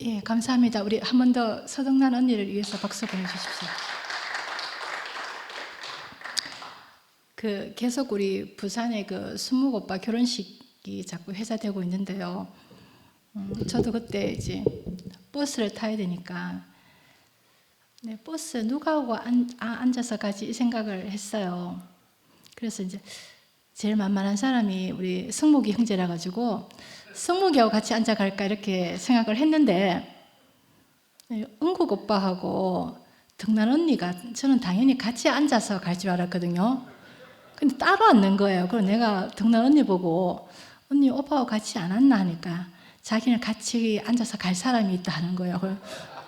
예, 감사합니다. 우리 한 번 더 서동란 언니를 위해서 박수 보내주십시오. 계속 우리 부산의 수묵 오빠 결혼식이 자꾸 회자되고 있는데요. 저도 그때 이제 버스를 타야 되니까 버스 누가 하고 앉아서 가지 이 생각을 했어요. 그래서 이제 제일 만만한 사람이 우리 승목이 형제라 가지고 승목이하고 같이 앉아 갈까 이렇게 생각을 했는데 은국 오빠하고 등란 언니가 저는 당연히 같이 앉아서 갈 줄 알았거든요. 근데 따로 앉는 거예요. 그래서 내가 등란 언니 보고 언니 오빠하고 같이 안 앉나 하니까 자기는 같이 앉아서 갈 사람이 있다 하는 거예요.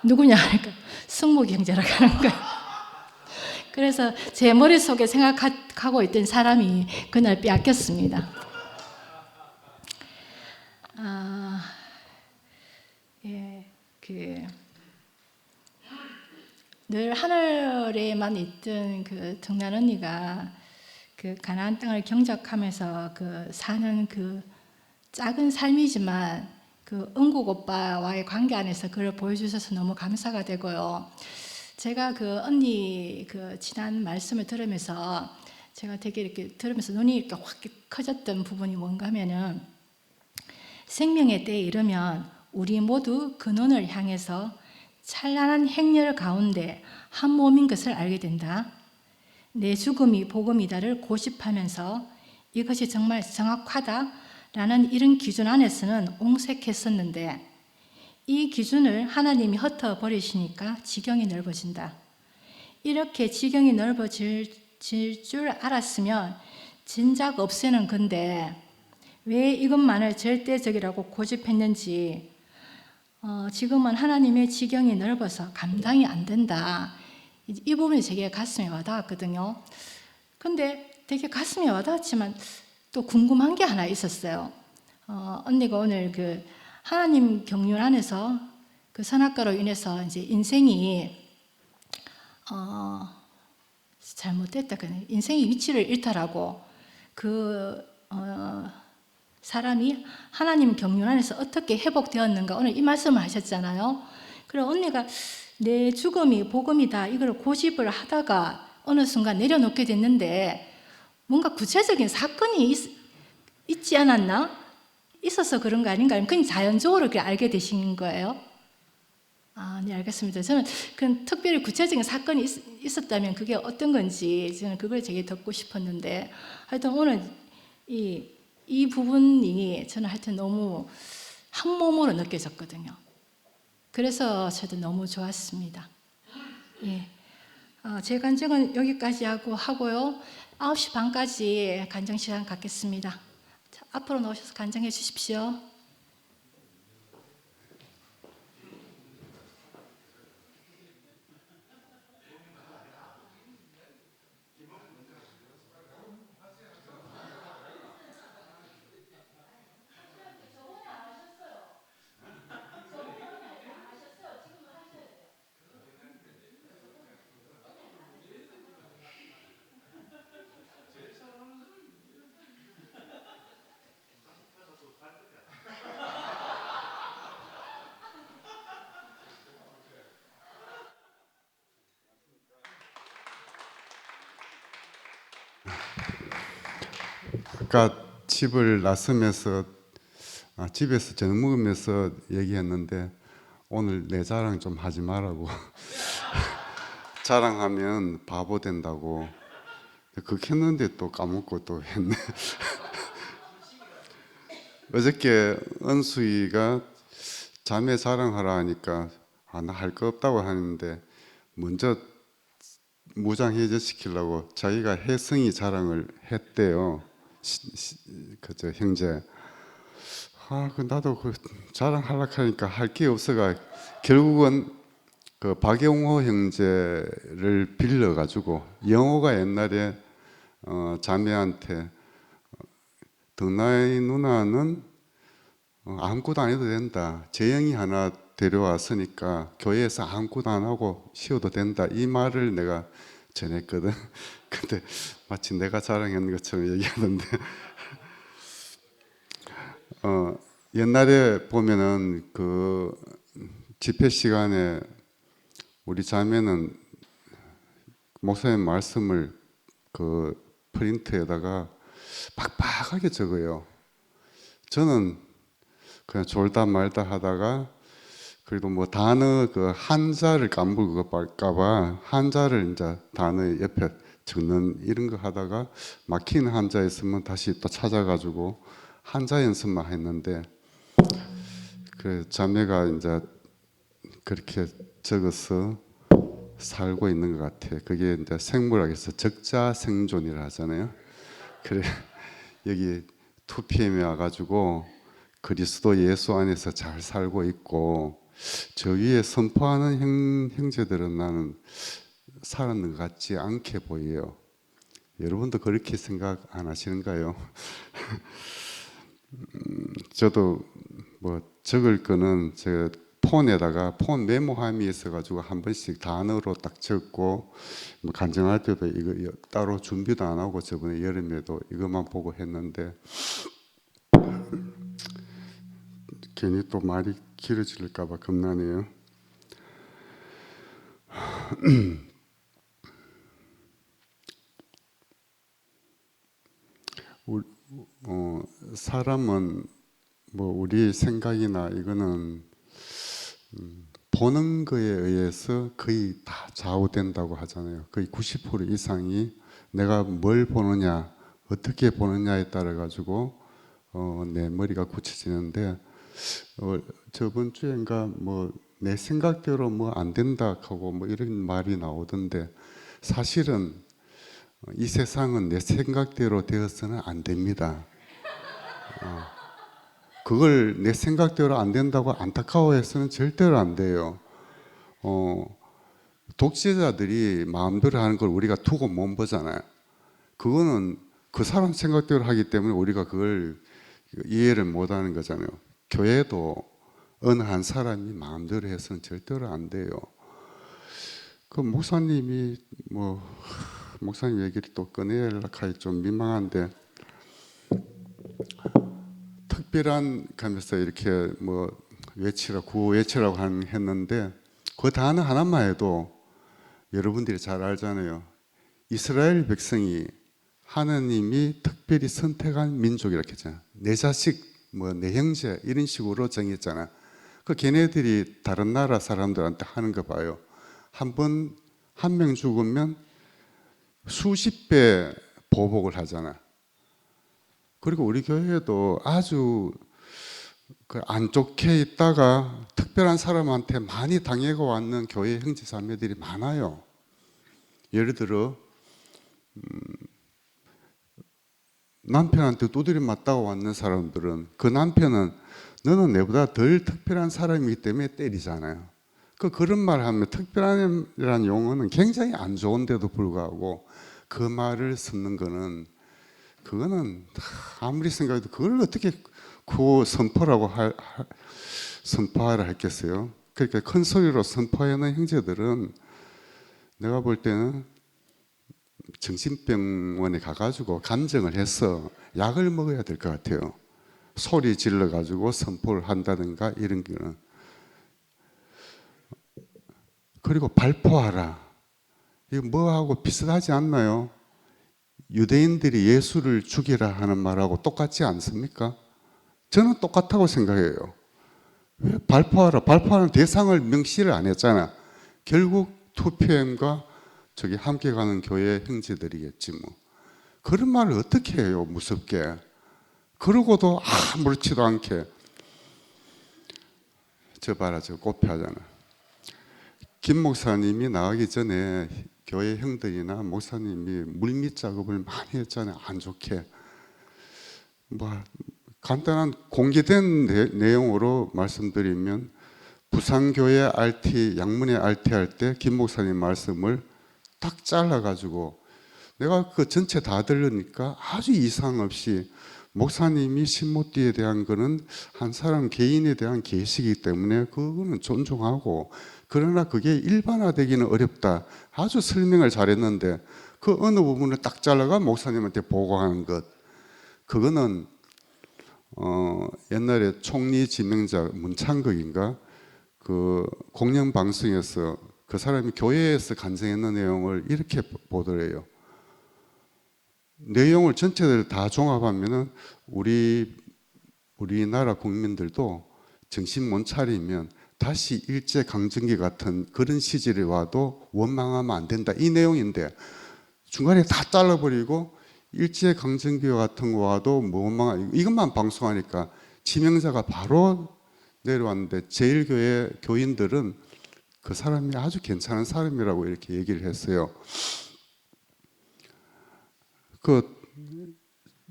누구냐 하니까 승목이 형제라고 하는 거예요. 그래서 제 머릿속에 생각하고 있던 사람이 그날 빼앗겼습니다. 늘 하늘에만 있던 등란 언니가 가나안 땅을 경작하면서 사는 작은 삶이지만 은국 오빠와의 관계 안에서 그걸 보여주셔서 너무 감사가 되고요. 제가 언니 지난 말씀을 들으면서 제가 되게 이렇게 들으면서 눈이 이렇게 확 커졌던 부분이 뭔가 하면은 생명의 때에 이르면 우리 모두 근원을 향해서 찬란한 행렬 가운데 한 몸인 것을 알게 된다. 내 죽음이 복음이다를 고집하면서 이것이 정말 정확하다라는 이런 기준 안에서는 옹색했었는데 이 기준을 하나님이 흩어버리시니까 지경이 넓어진다. 이렇게 지경이 넓어질 줄 알았으면 진작 없애는 건데 왜 이것만을 절대적이라고 고집했는지 지금은 하나님의 지경이 넓어서 감당이 안 된다. 이 부분이 제게 가슴에 와닿았거든요. 근데 되게 가슴에 와닿았지만 또 궁금한 게 하나 있었어요. 언니가 오늘 하나님 경륜 안에서 선악과로 인해서 이제 인생이 잘못됐다. 인생의 위치를 잃다라고 사람이 하나님 경륜 안에서 어떻게 회복되었는가 오늘 이 말씀을 하셨잖아요. 그리고 언니가 내 죽음이 복음이다 이걸 고집을 하다가 어느 순간 내려놓게 됐는데 뭔가 구체적인 사건이 있지 않았나? 있어서 그런 거 아닌가? 그냥 자연적으로 그렇게 알게 되신 거예요? 네, 알겠습니다. 저는 특별히 구체적인 사건이 있었다면 그게 어떤 건지 저는 그걸 되게 듣고 싶었는데 하여튼 오늘 이 부분이 저는 하여튼 너무 한 몸으로 느껴졌거든요. 그래서 저도 너무 좋았습니다. 예. 제 간증은 여기까지 하고요. 9시 반까지 간증 시간 갖겠습니다. 자, 앞으로 나오셔서 간증해 주십시오. 아까 집을 나서면서 집에서 저녁 먹으면서 얘기했는데 오늘 내 자랑 좀 하지 말라고 자랑하면 바보 된다고 그렇게 했는데 또 까먹고 또 했네. 어저께 은수이가 자매 자랑하라 하니까 나 할 거 없다고 하는데 먼저 무장해제 시키려고 자기가 혜성이 자랑을 했대요. 그저 형제. 나도 자랑하려고 하니까 할 게 없어가 결국은 박영호 형제를 빌려가지고 영호가 옛날에 자매한테 등나이 누나는 아무것도 안 해도 된다. 재영이 하나 데려왔으니까 교회에서 아무것도 안 하고 쉬어도 된다. 이 말을 내가 전했거든. 근데 마치 내가 자랑했는 것처럼 얘기하던데 옛날에 보면은 그 집회 시간에 우리 자매는 목사님 말씀을 그 프린트에다가 빡빡하게 적어요. 저는 그냥 졸다 말다 하다가 그래도 뭐 단어 그 한자를 까먹을까봐 한자를 이제 단어 옆에 적는 이런 거 하다가 막히는 한자 있으면 다시 또 찾아가지고 한자 연습만 했는데 그 자매가 이제 그렇게 적어서 살고 있는 것 같아. 그게 이제 생물학에서 적자생존이라 하잖아요. 그래 여기 2PM에 와가지고 그리스도 예수 안에서 잘 살고 있고 저 위에 선포하는 형제들은 나는 살았는 것 같지 않게 보여요. 여러분도 그렇게 생각 안 하시는가요? 저도 뭐 적을 거는 제 폰에다가 폰 메모함이 있어가지고 한 번씩 단어로 딱 적고 뭐 간증할 때도 이거 따로 준비도 안 하고 저번에 여름에도 이것만 보고 했는데 괜히 또 말이 길어질까봐 겁나네요. 사람은 뭐 우리 생각이나 이거는 보는 거에 의해서 거의 다 좌우된다고 하잖아요. 거의 90% 이상이 내가 뭘 보느냐, 어떻게 보느냐에 따라 가지고 내 머리가 굳혀지는데 저번 주엔가 뭐 내 생각대로 뭐 안 된다 하고 뭐 이런 말이 나오던데 사실은 이 세상은 내 생각대로 되어서는 안 됩니다. 그걸 내 생각대로 안 된다고 안타까워해서는 절대로 안 돼요. 독재자들이 마음대로 하는 걸 우리가 두고 못 보잖아요. 그거는 그 사람 생각대로 하기 때문에 우리가 그걸 이해를 못 하는 거잖아요. 교회도 어느 한 사람이 마음대로 해서는 절대로 안 돼요. 그 목사님이 뭐 목사님 얘기를 또 꺼내려고 좀 민망한데 특별한 가면서 이렇게 뭐 구호 외치라고 했는데 그 단어 하나만 해도 여러분들이 잘 알잖아요. 이스라엘 백성이 하나님이 특별히 선택한 민족이라고 했잖아. 내 자식, 뭐 내 형제 이런 식으로 정했잖아. 그 걔네들이 다른 나라 사람들한테 하는 거 봐요. 한 명 죽으면 수십 배 보복을 하잖아. 그리고 우리 교회도 아주 안 좋게 있다가 특별한 사람한테 많이 당해고 왔는 교회 형제 자매들이 많아요. 예를 들어 남편한테 두드려 맞다고 왔는 사람들은 그 남편은 너는 내보다 덜 특별한 사람이기 때문에 때리잖아요. 그런 말 하면 특별한이라는 용어는 굉장히 안 좋은데도 불구하고 그 말을 쓰는 거는 그거는 아무리 생각해도 그걸 어떻게 구호 선포하라 했겠어요. 그러니까 큰 소리로 선포하는 형제들은 내가 볼 때는 정신병원에 가가지고 감정을 해서 약을 먹어야 될 것 같아요. 소리 질러가지고 선포를 한다든가 이런 거는. 그리고 발포하라. 이거 뭐하고 비슷하지 않나요? 유대인들이 예수를 죽이라 하는 말하고 똑같지 않습니까? 저는 똑같다고 생각해요. 왜 발포하라? 발포하는 대상을 명시를 안 했잖아. 결국 2PM과 저기 함께 가는 교회 형제들이겠지 뭐. 그런 말을 어떻게 해요? 무섭게. 그러고도 아무렇지도 않게. 저 봐라, 저 꽃피하잖아. 김 목사님이 나가기 전에 교회 형들이나 목사님이 물밑 작업을 많이 했잖아요. 안 좋게. 뭐 간단한 공개된 내용으로 말씀드리면 부산교회 RT, 양문회 RT 할 때 김 목사님 말씀을 딱 잘라가지고 내가 그 전체 다 들으니까 아주 이상 없이 목사님이 신모띠에 대한 거는 한 사람 개인에 대한 계시이기 때문에 그거는 존중하고 그러나 그게 일반화되기는 어렵다. 아주 설명을 잘했는데 그 어느 부분을 딱 잘라가 목사님한테 보고하는 것 그거는 옛날에 총리 지명자 문창극인가 그 공영방송에서 그 사람이 교회에서 간증했는 내용을 이렇게 보더래요. 내용을 전체를 다 종합하면은 우리나라 국민들도 정신 못 차리면 다시 일제 강점기 같은 그런 시절이 와도 원망하면 안 된다 이 내용인데 중간에 다 잘라버리고 일제 강점기와 같은 거 와도 뭐 원망 이것만 방송하니까 지명자가 바로 내려왔는데 제일교회 교인들은 그 사람이 아주 괜찮은 사람이라고 이렇게 얘기를 했어요. 그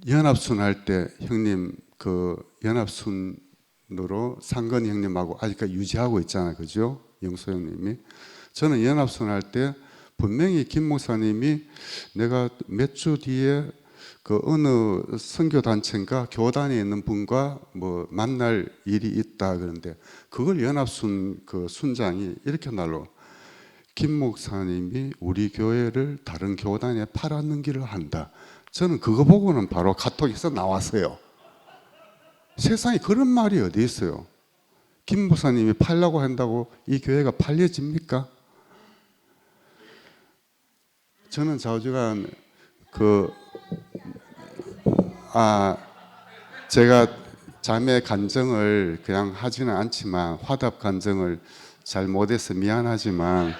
연합순 할 때 형님 그 연합순으로 상건이 형님하고 아직까지 유지하고 있잖아요, 그죠? 영소 형님이. 저는 연합순 할 때 분명히 김 목사님이 내가 몇 주 뒤에 그 어느 선교 단체인가 교단에 있는 분과 뭐 만날 일이 있다 그런데 그걸 연합순 그 순장이 이렇게 날로 김 목사님이 우리 교회를 다른 교단에 팔아넘기를 한다. 저는 그거 보고는 바로 카톡에서 나왔어요. 세상에 그런 말이 어디 있어요? 김 목사님이 팔라고 한다고 이 교회가 팔려집니까? 저는 좌우지간 제가 자매 간증을 그냥 하지는 않지만 화답 간증을 잘 못해서 미안하지만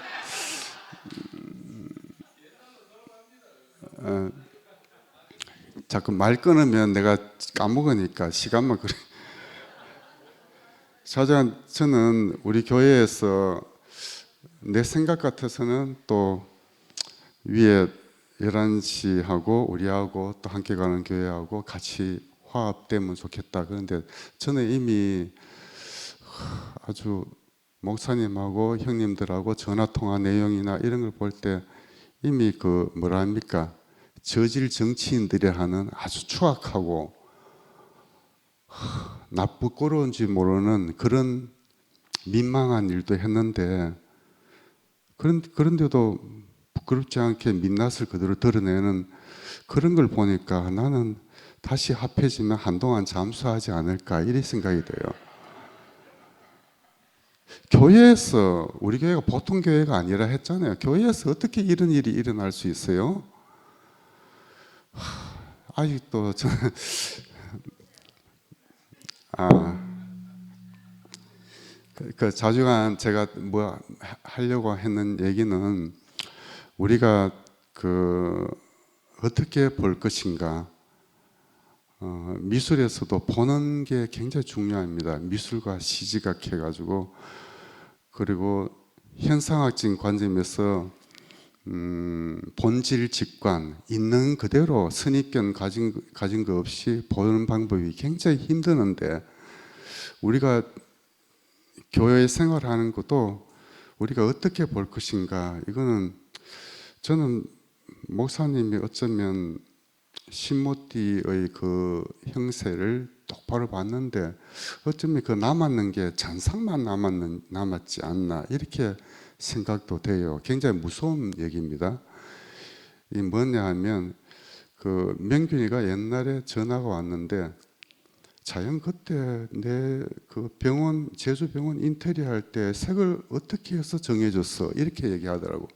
자꾸 말 끊으면 내가 까먹으니까 시간만 그래. 자주간 저는 우리 교회에서 내 생각 같아서는 또 위에 11시하고 우리하고 또 함께 가는 교회하고 같이 화합되면 좋겠다. 그런데 저는 이미 아주 목사님하고 형님들하고 전화통화 내용이나 이런 걸 볼 때 이미 그 뭐라 합니까? 저질 정치인들이 하는 아주 추악하고 나쁘고러운지 모르는 그런 민망한 일도 했는데 그런데도 부끄럽지 않게 민낯을 그대로 드러내는 그런 걸 보니까 나는 다시 합해지면 한동안 잠수하지 않을까 이런 생각이 돼요. 교회에서 우리 교회가 보통 교회가 아니라 했잖아요. 교회에서 어떻게 이런 일이 일어날 수 있어요? 아직도 저는 그 자주간 제가 뭐 하려고 했는 얘기는 우리가 그 어떻게 볼 것인가 미술에서도 보는 게 굉장히 중요합니다. 미술과 시지각 해가지고 그리고 현상학적인 관점에서 본질 직관 있는 그대로 선입견 가진 거 없이 보는 방법이 굉장히 힘드는데 우리가 교회 생활하는 것도 우리가 어떻게 볼 것인가 이거는 저는 목사님이 어쩌면 신모띠의 그 형세를 똑바로 봤는데 어쩌면 그 남았는 게 잔상만 남았지 않나 이렇게 생각도 돼요. 굉장히 무서운 얘기입니다. 이 뭐냐 하면 그 명균이가 옛날에 전화가 왔는데 자연 그때 내 그 병원 제주병원 인테리어 할 때 색을 어떻게 해서 정해줬어 이렇게 얘기하더라고.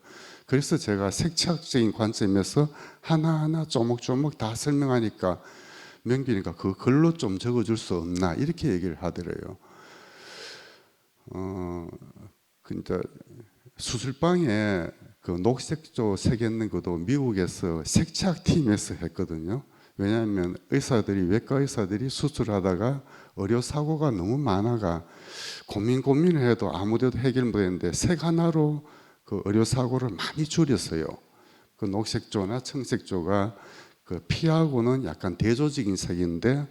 그래서 제가 색채학적인 관점에서 하나하나 조목조목 다 설명하니까 명균이가 그 글로 좀 적어줄 수 없나 이렇게 얘기를 하더래요. 그러니까 수술방에 그 녹색조 새겼는 것도 미국에서 색채학 팀에서 했거든요. 왜냐하면 외과 의사들이 수술하다가 의료 사고가 너무 많아가 고민을 해도 아무데도 해결 못했는데 색 하나로 그 의료 사고를 많이 줄였어요. 그 녹색조나 청색조가 그 피하고는 약간 대조적인 색인데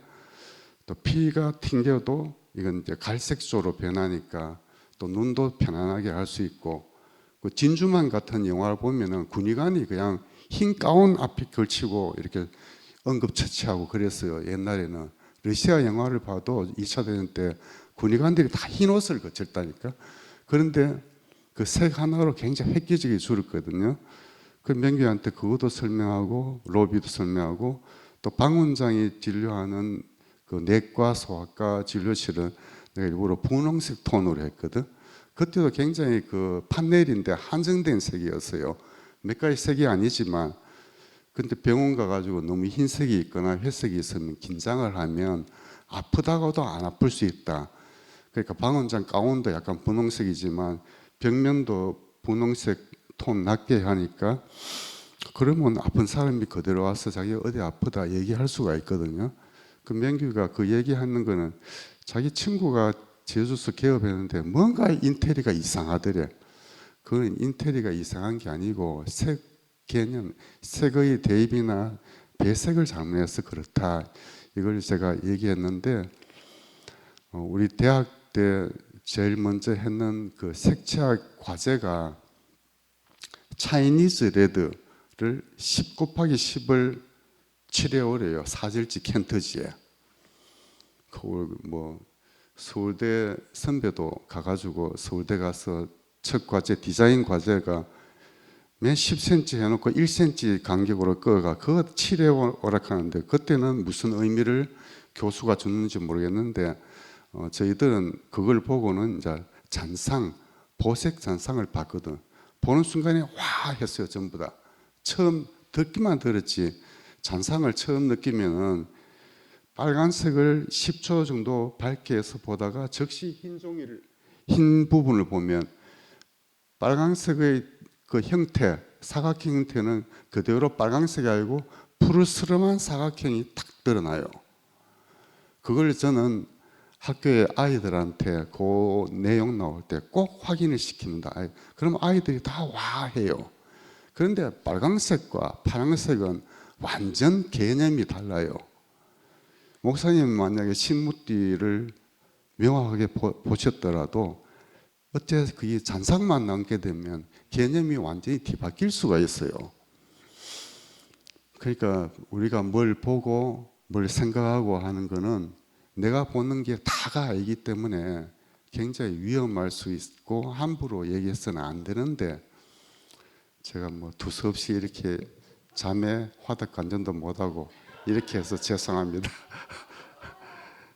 또 피가 튕겨도 이건 이제 갈색조로 변하니까 또 눈도 편안하게 할 수 있고 그 진주만 같은 영화를 보면은 군의관이 그냥 흰 가운 앞에 걸치고 이렇게 응급처치하고 그랬어요. 옛날에는 러시아 영화를 봐도 2차 대전 때 군의관들이 다 흰 옷을 거쳤다니까. 그런데 그 색 하나로 굉장히 획기적이게 줄었거든요. 그 명규한테 그것도 설명하고 로비도 설명하고 또 방 원장이 진료하는 그 내과 소아과 진료실은 내가 일부러 분홍색 톤으로 했거든. 그때도 굉장히 그 판넬인데 한정된 색이었어요. 몇 가지 색이 아니지만, 근데 병원 가가지고 너무 흰색이 있거나 회색이 있으면 긴장을 하면 아프다고도 안 아플 수 있다. 그러니까 방원장 가운도 약간 분홍색이지만 벽면도 분홍색 톤 낮게 하니까, 그러면 아픈 사람이 그대로 와서 자기 어디 아프다 얘기할 수가 있거든요. 그 명규가 그 얘기하는 거는 자기 친구가 제주서 개업했는데 뭔가 인테리어가 이상하더래. 그건 인테리어가 이상한 게 아니고 색 개념, 색의 대입이나 배색을 잘못해서 그렇다. 이걸 제가 얘기했는데, 우리 대학 때 제일 먼저 했는 그 색채학 과제가 차이니즈 레드를 10 곱하기 10을 칠해오래요. 사질지 켄터지에. 뭐 서울대 선배도 가가지고 서울대 가서 첫 과제 디자인 과제가 맨 10cm 해놓고 1cm 간격으로 꺼가 그거 칠해 오락하는데, 그때는 무슨 의미를 교수가 줬는지 모르겠는데, 저희들은 그걸 보고는 이제 잔상, 보색 잔상을 봤거든. 보는 순간에 와 했어요. 전부 다. 처음 듣기만 들었지 잔상을 처음 느끼면은 빨간색을 10초 정도 밝게 해서 보다가 즉시 흰 종이를, 흰 부분을 보면 빨간색의 그 형태, 사각형 형태는 그대로 빨간색이 아니고 푸르스름한 사각형이 탁 드러나요. 그걸 저는 학교에 아이들한테 그 내용 나올 때 꼭 확인을 시킵니다. 그럼 아이들이 다 와 해요. 그런데 빨간색과 파란색은 완전 개념이 달라요. 목사님 만약에 신무띠를 명확하게 보셨더라도 어째 그게 잔상만 남게 되면 개념이 완전히 뒤바뀔 수가 있어요. 그러니까 우리가 뭘 보고 뭘 생각하고 하는 거는 내가 보는 게 다가 아니기 때문에 굉장히 위험할 수 있고 함부로 얘기해서는 안 되는데, 제가 뭐 두서없이 이렇게 자매 화덕 간전도 못하고 이렇게 해서 죄송합니다.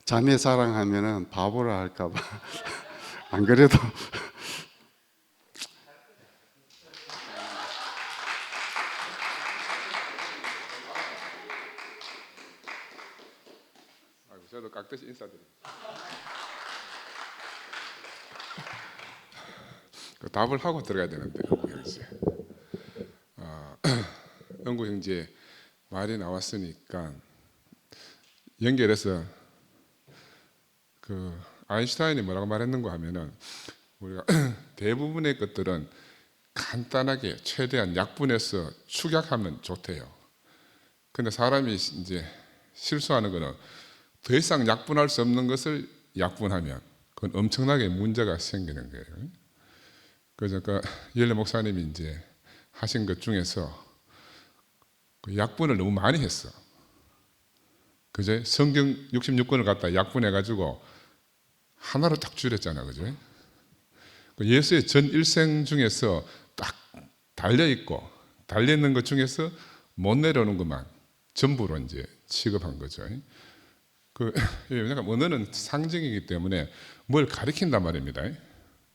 자매 자랑하면은 바보라 할까봐. 안 그래도 저도 깍듯이 인사드립니다. 그 답을 하고 들어가야 되는데, 영구 형제. 영구 형제 말이 나왔으니까 연결해서 그 아인슈타인이 뭐라고 말했는가 하면은, 우리가 대부분의 것들은 간단하게 최대한 약분해서 축약하면 좋대요. 근데 사람이 이제 실수하는 거는 더 이상 약분할 수 없는 것을 약분하면 그건 엄청나게 문제가 생기는 거예요. 그래서 그 열레 목사님이 이제 하신 것 중에서 그 약분을 너무 많이 했어. 그제 성경 66권을 갖다 약분해가지고 하나로 딱 줄였잖아, 그죠? 예수의 전 일생 중에서 딱 달려있고, 달려있는 것 중에서 못 내려오는 것만 전부로 이제 취급한 거죠. 왜냐하면 언어는 상징이기 때문에 뭘 가리킨단 말입니다.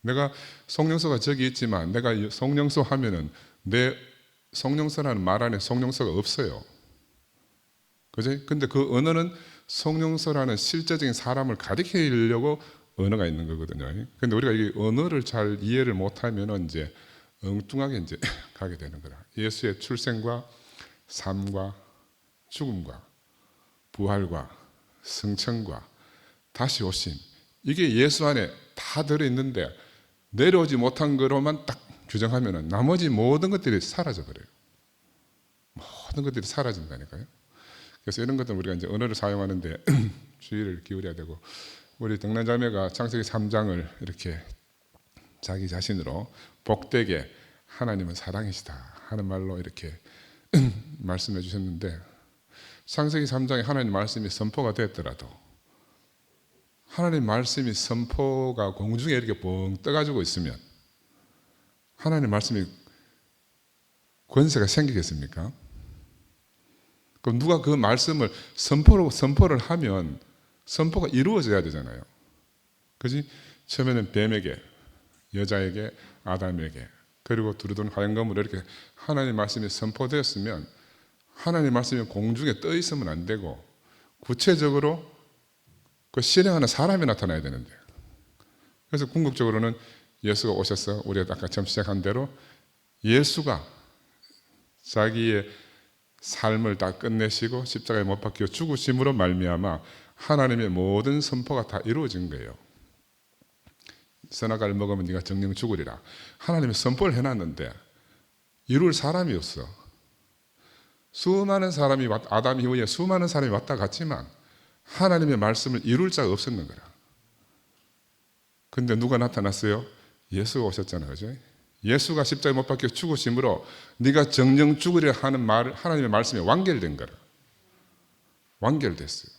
내가 성령서가 저기 있지만 내가 성령서 하면은 내 성령서라는 말 안에 성령서가 없어요. 그지? 근데 그 언어는 성령서라는 실제적인 사람을 가리키려고 언어가 있는 거거든요. 근데 우리가 이 언어를 잘 이해를 못하면은 이제 엉뚱하게 이제 가게 되는 거라. 예수의 출생과 삶과 죽음과 부활과 승천과 다시 오심, 이게 예수 안에 다 들어있는데 내려오지 못한 거로만 딱 규정하면 나머지 모든 것들이 사라져 버려요. 모든 것들이 사라진다니까요. 그래서 이런 것들은 우리가 이제 언어를 사용하는데 주의를 기울여야 되고, 우리 등란자매가 창세기 3장을 이렇게 자기 자신으로 복되게 하나님은 사랑이시다 하는 말로 이렇게 말씀해 주셨는데, 창세기 3장에 하나님 말씀이 선포가 됐더라도 하나님 말씀이 선포가 공중에 이렇게 뻥 떠가지고 있으면 하나님 말씀이 권세가 생기겠습니까? 그럼 누가 그 말씀을 선포를 하면 선포가 이루어져야 되잖아요. 그지? 처음에는 뱀에게, 여자에게, 아담에게, 그리고 두루둔 화영검으로 이렇게 하나님의 말씀이 선포되었으면 하나님의 말씀이 공중에 떠 있으면 안 되고 구체적으로 그 실행하는 사람이 나타나야 되는데, 그래서 궁극적으로는 예수가 오셔서 우리가 아까 처음 시작한 대로 예수가 자기의 삶을 다 끝내시고 십자가에 못 박혀 죽으심으로 말미암아 하나님의 모든 선포가 다 이루어진 거예요. 선악과를 먹으면 네가 정령 죽으리라. 하나님이 선포를 해놨는데 이룰 사람이 없어. 수많은 사람이 아담 이후에 수많은 사람이 왔다 갔지만 하나님의 말씀을 이룰 자가 없었는 거라. 근데 누가 나타났어요? 예수가 오셨잖아요. 그죠? 예수가 십자가에 못 박혀 죽으심으로 네가 정령 죽으리라 하는 말, 하나님의 말씀이 완결된 거라. 완결됐어요.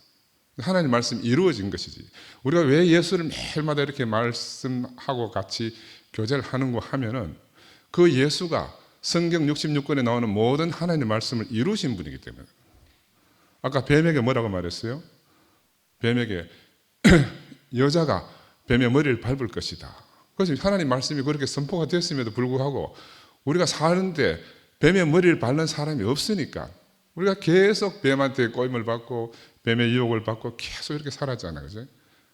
하나님의 말씀이 이루어진 것이지. 우리가 왜 예수를 매일마다 이렇게 말씀하고 같이 교제를 하는고 하면은 그 예수가 성경 66권에 나오는 모든 하나님의 말씀을 이루신 분이기 때문에. 아까 뱀에게 뭐라고 말했어요? 뱀에게 여자가 뱀의 머리를 밟을 것이다. 그래서 하나님 말씀이 그렇게 선포가 됐음에도 불구하고 우리가 사는데 뱀의 머리를 밟는 사람이 없으니까 우리가 계속 뱀한테 꼬임을 받고 뱀의 유혹을 받고 계속 이렇게 살았잖아요. 그죠?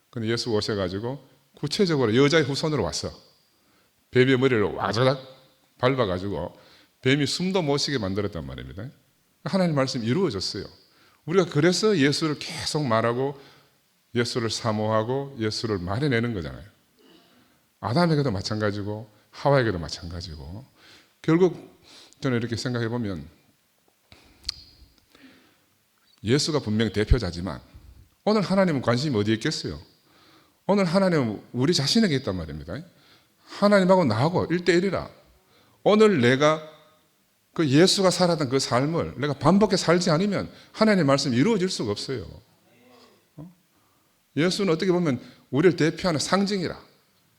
근데 예수 오셔가지고 구체적으로 여자의 후손으로 왔어. 뱀의 머리를 와자작 밟아가지고 뱀이 숨도 못 쉬게 만들었단 말입니다. 하나님 말씀이 이루어졌어요. 우리가 그래서 예수를 계속 말하고 예수를 사모하고 예수를 말해내는 거잖아요. 아담에게도 마찬가지고 하와에게도 마찬가지고 결국 저는 이렇게 생각해 보면 예수가 분명히 대표자지만 오늘 하나님은 관심이 어디에 있겠어요? 오늘 하나님은 우리 자신에게 있단 말입니다. 하나님하고 나하고 1대1이라. 오늘 내가 그 예수가 살았던 그 삶을 내가 반복해 살지 않으면 하나님의 말씀이 이루어질 수가 없어요. 예수는 어떻게 보면 우리를 대표하는 상징이라.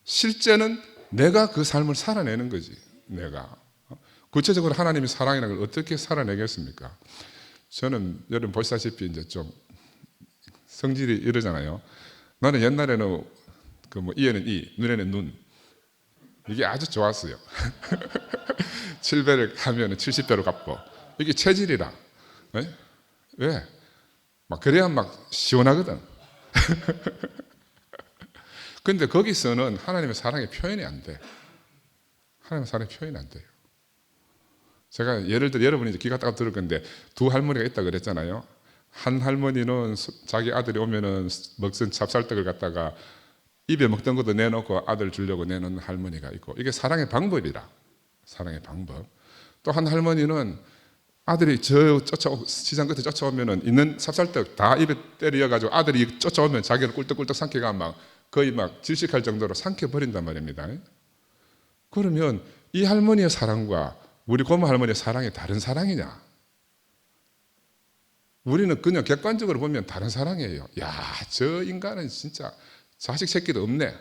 실제는 내가 그 삶을 살아내는 거지. 내가 구체적으로 하나님의 사랑이라는 걸 어떻게 살아내겠습니까? 저는 여러분 보시다시피 이제 좀 성질이 이러잖아요. 나는 옛날에는 그 뭐 이에는 이, 눈에는 눈 이게 아주 좋았어요. 7배를 하면 70배로 갚고 이게 체질이라. 네? 왜? 막 그래야 막 시원하거든. 근데 거기서는 하나님의 사랑의 표현이 안 돼. 하나님의 사랑의 표현이 안 돼요. 제가 예를 들어 여러분이 귀 갖다가 들을 건데 두 할머니가 있다 그랬잖아요. 한 할머니는 자기 아들이 오면은 먹은 찹쌀떡을 갖다가 입에 먹던 것도 내놓고 아들 주려고 내놓는 할머니가 있고 이게 사랑의 방법이라. 사랑의 방법. 또 한 할머니는 아들이 시장 끝에 쫓아오면은 있는 찹쌀떡 다 입에 때려가지고 아들이 쫓아오면 자기를 꿀떡꿀떡 삼켜가 막 거의 막 질식할 정도로 삼켜버린단 말입니다. 그러면 이 할머니의 사랑과 우리 고모 할머니의 사랑이 다른 사랑이냐? 우리는 그냥 객관적으로 보면 다른 사랑이에요. 야, 저 인간은 진짜 자식 새끼도 없네.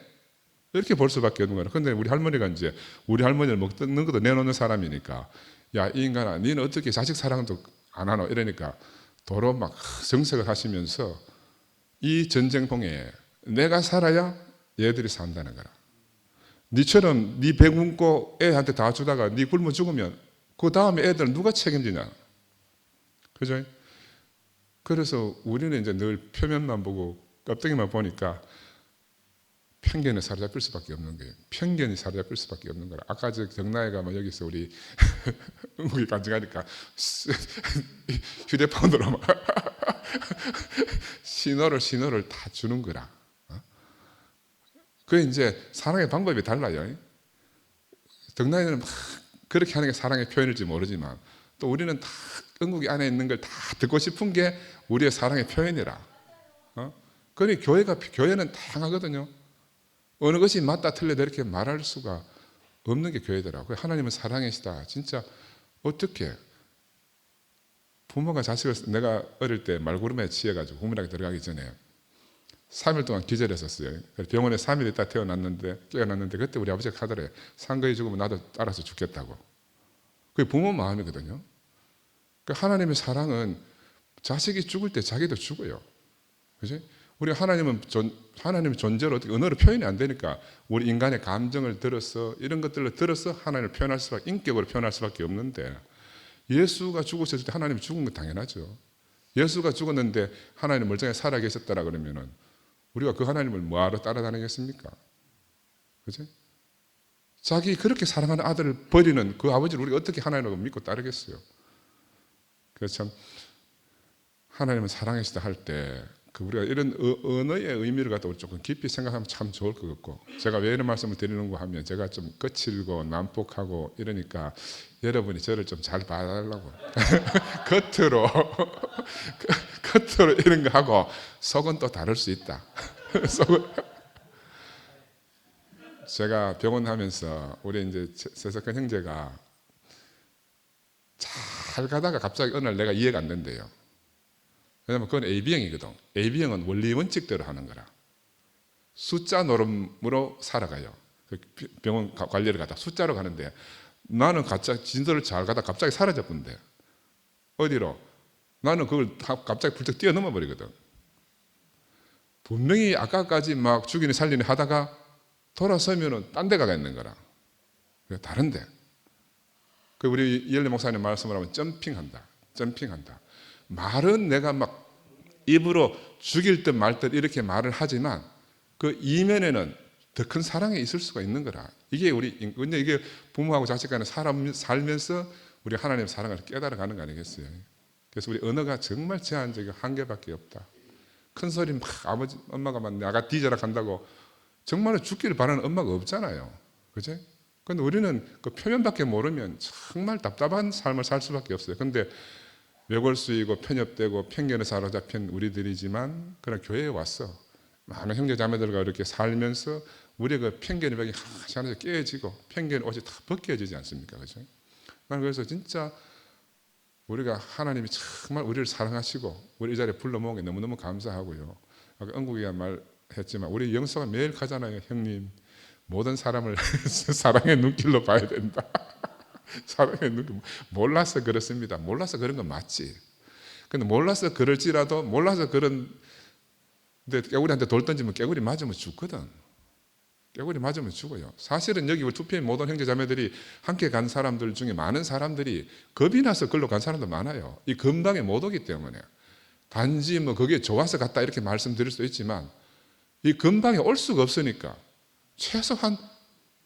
이렇게 볼 수밖에 없는 거예요. 근데 우리 할머니가 이제 우리 할머니를 먹는 것도 내놓는 사람이니까 야, 이 인간아, 니는 어떻게 자식 사랑도 안 하노? 이러니까 도로 막 정색을 하시면서 이 전쟁통에 내가 살아야 얘들이 산다는 거라. 니처럼 니 배 굶고 애한테 다 주다가 니 굶어 죽으면 그 다음에 애들 누가 책임지냐? 그죠? 그래서 우리는 이제 늘 표면만 보고 껍데기만 보니까 편견에 사로잡힐 수밖에 없는 거예요. 편견이 사로잡힐 수밖에 없는 거라. 아까 저 경나에 가면 여기서 우리 응국이 간증하니까 휴대폰으로 막 신호를 다 주는 거라. 그게 이제 사랑의 방법이 달라요. 경나에는 막 그렇게 하는 게 사랑의 표현일지 모르지만 또 우리는 다 응국이 안에 있는 걸 다 듣고 싶은 게 우리의 사랑의 표현이라. 그러니 교회는 다양하거든요. 어느 것이 맞다 틀리다 이렇게 말할 수가 없는 게 교회더라고요. 하나님은 사랑이시다. 진짜 어떻게 부모가 자식을 내가 어릴 때 말구름에 치여가지고 국민학교 들어가기 전에 3일 동안 기절했었어요. 병원에 3일 있다 깨어났는데 그때 우리 아버지가 하더래요. 상거에 죽으면 나도 따라서 죽겠다고. 그게 부모 마음이거든요. 하나님의 사랑은 자식이 죽을 때 자기도 죽어요. 그지? 우리 하나님의 존재를 어떻게 언어로 표현이 안 되니까 우리 인간의 감정을 들어서 이런 것들을 들어서 하나님을 표현할 수밖에, 인격으로 표현할 수밖에 없는데, 예수가 죽으셨을 때 하나님이 죽은 건 당연하죠. 예수가 죽었는데 하나님 멀쩡히 살아 계셨다라 그러면은 우리가 그 하나님을 뭐하러 따라다니겠습니까? 그죠? 자기 그렇게 사랑하는 아들을 버리는 그 아버지를 우리가 어떻게 하나님을 믿고 따르겠어요? 그래서 참 하나님은 사랑하시다 할 때 그 우리가 이런 언어의 의미를 갖다 조금 깊이 생각하면 참 좋을 것 같고, 제가 왜 이런 말씀을 드리는가 하면 제가 좀 거칠고 난폭하고 이러니까 여러분이 저를 좀 잘 봐달라고 겉으로 이런 거 하고 속은 또 다를 수 있다. 속은 제가 병원 하면서 우리 이제 세석한 형제가 잘 가다가 갑자기 어느 날 내가 이해가 안 된대요. 왜냐면 그건 AB형이거든. AB형은 원리 원칙대로 하는 거라. 숫자 노름으로 살아가요. 병원 관리를 가다 숫자로 가는데, 나는 갑자기 진도를 잘 가다 갑자기 사라져 본대. 어디로? 나는 그걸 갑자기 불쩍 뛰어넘어 버리거든. 분명히 아까까지 막 죽이니 살리니 하다가 돌아서면은 딴 데 가가 있는 거라. 다른데. 그 우리 이열리 목사님 말씀을 하면 점핑한다. 말은 내가 막 입으로 죽일 듯 말 듯 이렇게 말을 하지만 그 이면에는 더 큰 사랑이 있을 수가 있는 거라. 이게 이게 부모하고 자식 간에 살면서 우리 하나님의 사랑을 깨달아가는 거 아니겠어요? 그래서 우리 언어가 정말 제한적이고 한계밖에 없다. 큰 소리 막 아버지, 엄마가 막 나가 뒤져라 간다고 정말로 죽기를 바라는 엄마가 없잖아요. 그죠? 근데 우리는 그 표현밖에 모르면 정말 답답한 삶을 살 수밖에 없어요. 근데 외골수이고 편협되고 편견에 사로잡힌 우리들이지만 그런 교회에 왔어. 많은 형제 자매들과 이렇게 살면서 우리의 그 편견의 벽이 하나씩 깨지고 편견의 옷이 다 벗겨지지 않습니까? 그죠? 나는 그래서 진짜 우리가 하나님이 정말 우리를 사랑하시고 우리 이 자리에 불러 모은 게 너무너무 감사하고요. 아까 은국이가 말했지만 우리 영서가 매일 가잖아요. 형님, 모든 사람을 사랑의 눈길로 봐야 된다. 사랑의 눈길. 몰라서 그렇습니다. 몰라서 그런 건 맞지. 근데 몰라서 그럴지라도 몰라서 그런 근데 깨구리한테 돌 던지면 깨구리 맞으면 죽거든. 깨구리 맞으면 죽어요. 사실은 여기 투표인 모든 형제 자매들이 함께 간 사람들 중에 많은 사람들이 겁이 나서 글로 간 사람도 많아요. 이 건방에 못 오기 때문에. 단지 뭐 그게 좋아서 갔다 이렇게 말씀드릴 수도 있지만 이 건방에 올 수가 없으니까 최소한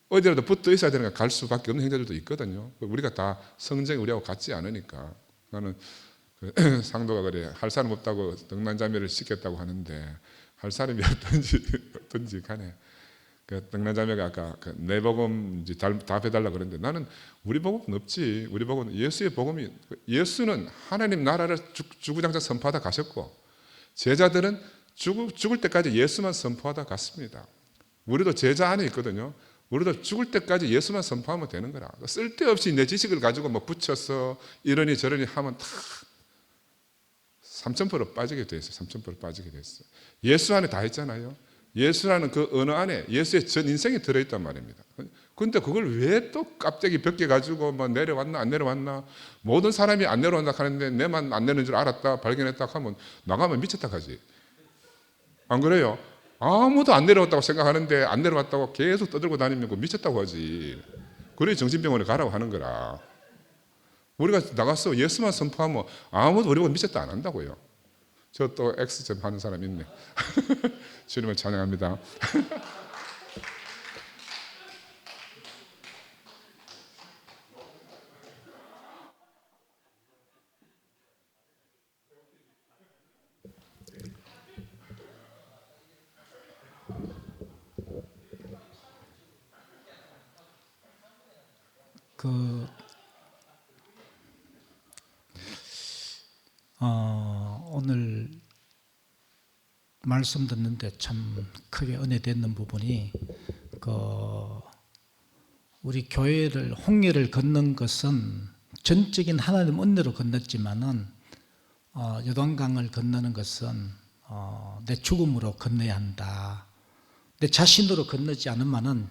어디라도 붙어 있어야 되는 갈 수밖에 없는 형제들도 있거든요. 우리가 다 성정이 우리하고 같지 않으니까. 나는 그 상도가 그래 할 사람 없다고 등난자매를 시켰다고 하는데 할 사람이 어떤지 간에 그 등난자매가 아까 그 내 복음 이제 답해달라 그랬는데 나는 우리 복음은 없지. 우리 복음은 예수의 복음이 예수는 하나님 나라를 주구장창 선포하다 가셨고 제자들은 죽을 때까지 예수만 선포하다 갔습니다. 우리도 제자 안에 있거든요. 우리도 죽을 때까지 예수만 선포하면 되는 거라. 쓸데없이 내 지식을 가지고 뭐 붙여서 이러니 저러니 하면 다 3,000% 빠지게 돼 있어요. 3,000% 빠지게 됐어요. 예수 안에 다 있잖아요. 예수라는 그 언어 안에 예수의 전 인생이 들어있단 말입니다. 근데 그걸 왜 또 갑자기 벗겨가지고 뭐 내려왔나 안 내려왔나 모든 사람이 안 내려왔나 하는데 내만 안 내려오는 줄 알았다 발견했다 하면 나가면 미쳤다 하지. 안 그래요? 아무도 안 내려왔다고 생각하는데 안 내려왔다고 계속 떠들고 다니면 그 미쳤다고 하지. 그래 정신병원에 가라고 하는 거라. 우리가 나가서 예수만 선포하면 아무도 우리 보고 미쳤다 안 한다고요. 저 또 X점 하는 사람 있네. 주님을 찬양합니다. 오늘 말씀 듣는데 참 크게 은혜되는 부분이 우리 교회를 홍해를 건넌 것은 전적인 하나님 은혜로 건넜지만은 요단강을 건너는 것은 내 죽음으로 건너야 한다. 내 자신으로 건너지 않으면은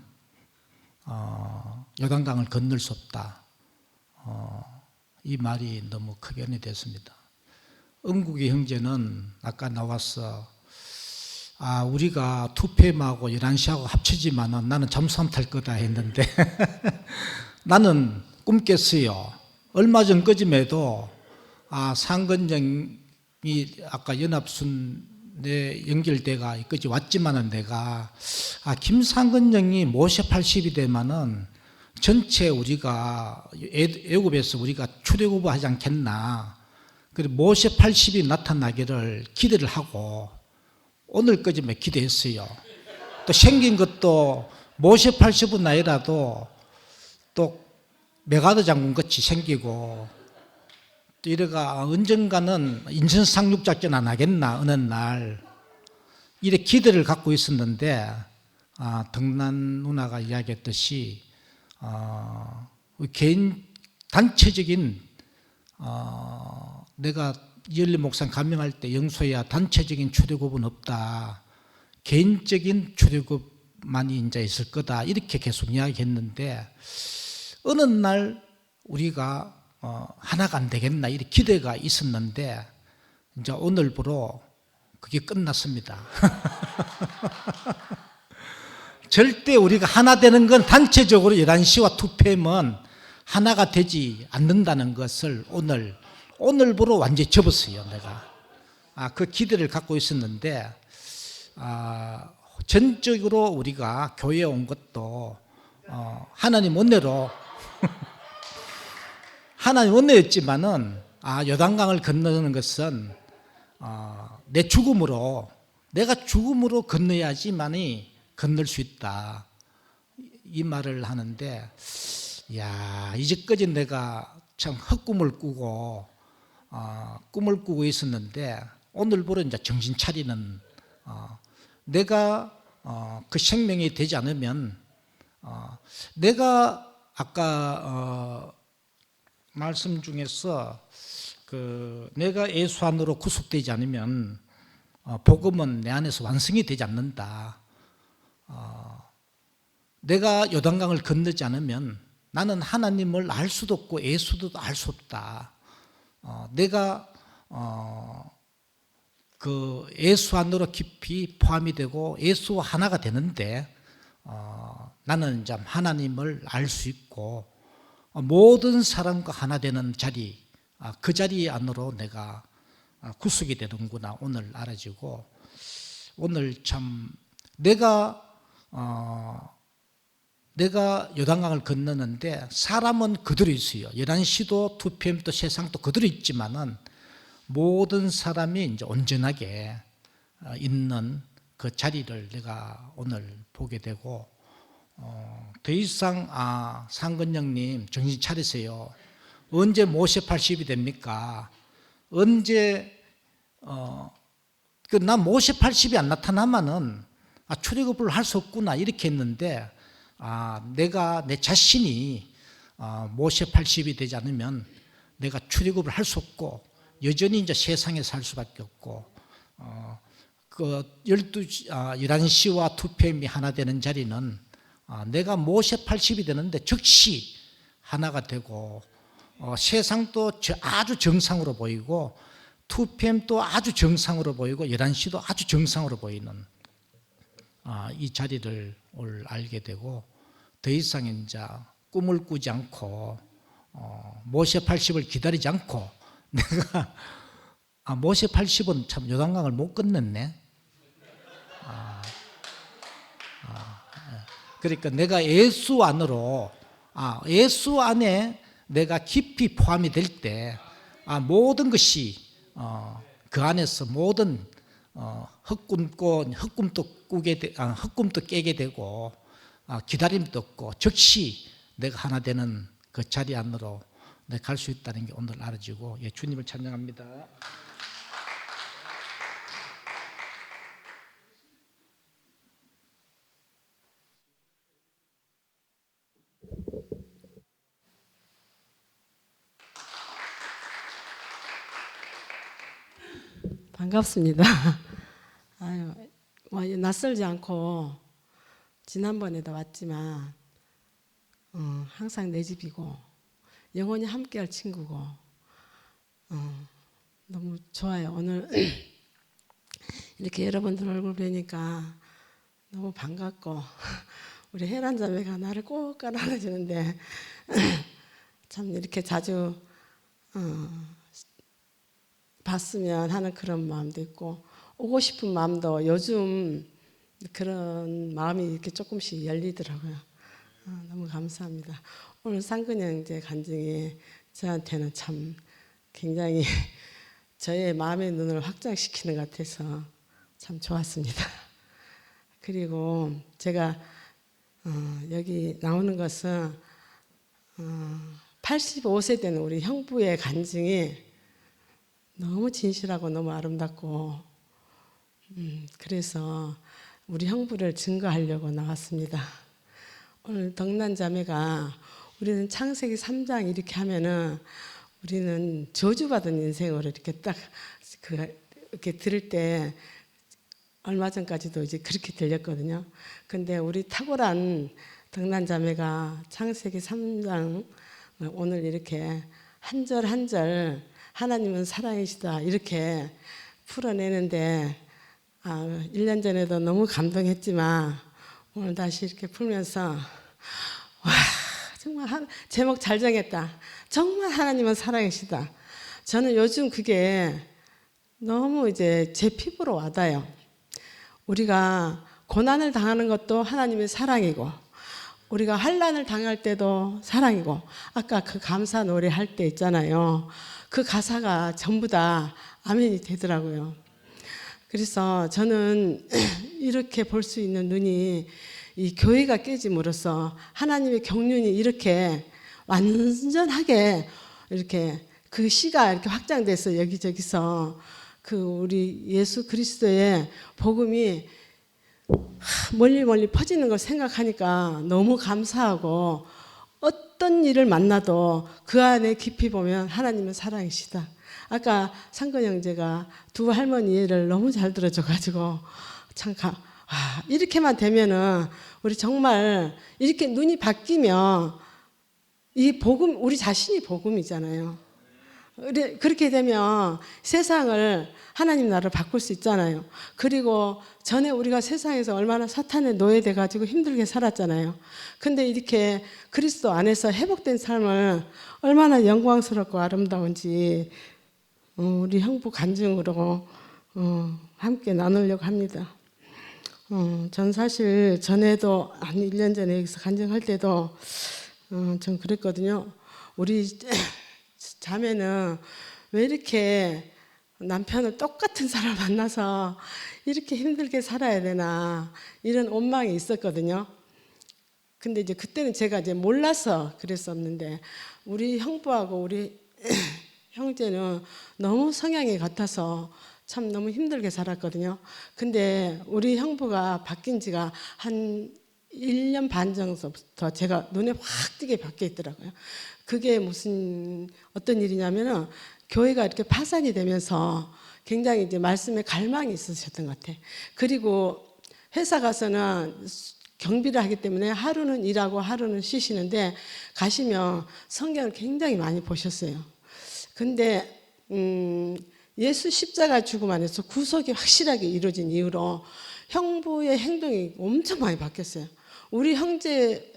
요단강을 건널 수 없다. 이 말이 너무 크게 은혜됐습니다. 은국이 형제는 아까 나와서 우리가 2PM하고 11시하고 합치지만은 나는 잠수 안 탈 거다 했는데 나는 꿈 깼어요. 얼마 전까지에도 상근정이 아까 연합순에 연결돼가 이까지 왔지만은 내가 김상근정이 모세 80이 되면은 전체 우리가 애굽에서 우리가 출애굽을 하지 않겠나. 그리고 모세 80이 나타나기를 기대를 하고 오늘까지만 기대했어요. 또 생긴 것도 모세 80은 아니라도 또 메가드 장군 같이 생기고 또 이래가 언젠가는 인천 상륙작전 안 하겠나 어느 날 이래 기대를 갖고 있었는데 덕난 누나가 이야기했듯이 개인 단체적인 내가 이열리 목사 감명할 때 영소야 단체적인 출애굽은 없다. 개인적인 출애굽만이 이제 있을 거다. 이렇게 계속 이야기했는데 어느 날 우리가 하나가 안 되겠나 이렇게 기대가 있었는데 이제 오늘부로 그게 끝났습니다. 절대 우리가 하나 되는 건 단체적으로 11시와 2PM은 하나가 되지 않는다는 것을 오늘부로 완전히 접었어요. 내가 그 기대를 갖고 있었는데 전적으로 우리가 교회에 온 것도 하나님 은혜로 하나님 은혜였지만은 요단강을 건너는 것은 내 죽음으로 내가 죽음으로 건너야지만이 건널 수 있다. 이 말을 하는데 이제까지 내가 참 헛꿈을 꾸고 꿈을 꾸고 있었는데 오늘부로 이제 정신 차리는 내가 그 생명이 되지 않으면 내가 아까 말씀 중에서 내가 예수 안으로 구속되지 않으면 복음은 내 안에서 완성이 되지 않는다. 내가 요단강을 건너지 않으면 나는 하나님을 알 수도 없고 예수도 알 수 없다. 내가 그 예수 안으로 깊이 포함이 되고 예수와 하나가 되는데 나는 이제 하나님을 알 수 있고 모든 사람과 하나 되는 자리 그 자리 안으로 내가 구속이 되는구나 오늘 알아지고 오늘 참 내가 요단강을 건너는데 사람은 그대로 있어요. 11시도 2PM도 세상도 그대로 있지만은 모든 사람이 이제 온전하게 있는 그 자리를 내가 오늘 보게 되고 더 이상 상근영님 정신 차리세요. 언제 모세 80이 됩니까? 언제 난 모세 80이 안 나타나면은 출애굽을 할 수 없구나 이렇게 했는데 내가 내 자신이 모세 80이 되지 않으면 내가 출애굽을 할 수 없고 여전히 이제 세상에 살 수밖에 없고 그 11시와 2PM이 하나 되는 자리는 내가 모세 80이 되는데 즉시 하나가 되고 세상도 아주 정상으로 보이고 2PM도 아주 정상으로 보이고 11시도 아주 정상으로 보이는 이 자리를 오늘 알게 되고 더 이상 이제 꿈을 꾸지 않고 모세 80을 기다리지 않고 내가 모세 80은 참 요단강을 못 건넜네. 그러니까 내가 예수 안으로 예수 안에 내가 깊이 포함이 될 때 모든 것이 그 안에서 모든 헛꿈도 깨게 되고 기다림도 없고 즉시 내가 하나 되는 그 자리 안으로 내가 갈 수 있다는 게 오늘 알아지고 주님을 찬양합니다. 반갑습니다. 아유, 낯설지 않고 지난번에도 왔지만 항상 내 집이고 영원히 함께할 친구고 너무 좋아요. 오늘 이렇게 여러분들 얼굴 뵈니까 너무 반갑고 우리 혜란 자매가 나를 꼭 깔아주는데 참 이렇게 자주 봤으면 하는 그런 마음도 있고 오고 싶은 마음도 요즘 그런 마음이 이렇게 조금씩 열리더라고요. 너무 감사합니다. 오늘 상근형제 간증이 저한테는 참 굉장히 저의 마음의 눈을 확장시키는 것 같아서 참 좋았습니다. 그리고 제가 여기 나오는 것은 85세 되는 우리 형부의 간증이 너무 진실하고 너무 아름답고 그래서 우리 형부를 증거하려고 나왔습니다. 오늘 덕난 자매가 우리는 창세기 3장 이렇게 하면은 우리는 저주받은 인생으로 이렇게 딱 이렇게 들을 때 얼마 전까지도 이제 그렇게 들렸거든요. 근데 우리 탁월한 덕난 자매가 창세기 3장 오늘 이렇게 한 절 한 절 하나님은 사랑이시다 이렇게 풀어내는데 1년 전에도 너무 감동했지만 오늘 다시 이렇게 풀면서 와 정말 제목 잘 정했다. 정말 하나님은 사랑이시다. 저는 요즘 그게 너무 이제 제 피부로 와닿아요. 우리가 고난을 당하는 것도 하나님의 사랑이고 우리가 환난을 당할 때도 사랑이고 아까 그 감사 노래 할 때 있잖아요. 그 가사가 전부 다 아멘이 되더라고요. 그래서 저는 이렇게 볼 수 있는 눈이 이 교회가 깨짐으로써 하나님의 경륜이 이렇게 완전하게 이렇게 그 씨가 이렇게 확장돼서 여기저기서 그 우리 예수 그리스도의 복음이 멀리 멀리 퍼지는 걸 생각하니까 너무 감사하고 어떤 일을 만나도 그 안에 깊이 보면 하나님은 사랑이시다. 아까 상근 형제가 두 할머니를 너무 잘 들어줘가지고 참 이렇게만 되면은 우리 정말 이렇게 눈이 바뀌면 이 복음 우리 자신이 복음이잖아요. 그렇게 되면 세상을 하나님 나라를 바꿀 수 있잖아요. 그리고 전에 우리가 세상에서 얼마나 사탄에 노예돼 가지고 힘들게 살았잖아요. 근데 이렇게 그리스도 안에서 회복된 삶을 얼마나 영광스럽고 아름다운지 우리 형부 간증으로 함께 나누려고 합니다. 전 사실 전에도 한 1년 전에 여기서 간증할 때도 전 그랬거든요. 우리 자매는 왜 이렇게 남편을 똑같은 사람 만나서 이렇게 힘들게 살아야 되나 이런 원망이 있었거든요. 근데 이제 그때는 제가 이제 몰라서 그랬었는데 우리 형부하고 우리 형제는 너무 성향이 같아서 참 너무 힘들게 살았거든요. 근데 우리 형부가 바뀐 지가 한 1년 반 전부터 제가 눈에 확 띄게 바뀌어 있더라고요. 그게 무슨 어떤 일이냐면은 교회가 이렇게 파산이 되면서 굉장히 이제 말씀에 갈망이 있으셨던 것 같아요. 그리고 회사 가서는 경비를 하기 때문에 하루는 일하고 하루는 쉬시는데 가시면 성경을 굉장히 많이 보셨어요. 근데 예수 십자가 죽음 안에서 구속이 확실하게 이루어진 이후로 형부의 행동이 엄청 많이 바뀌었어요. 우리 언니한테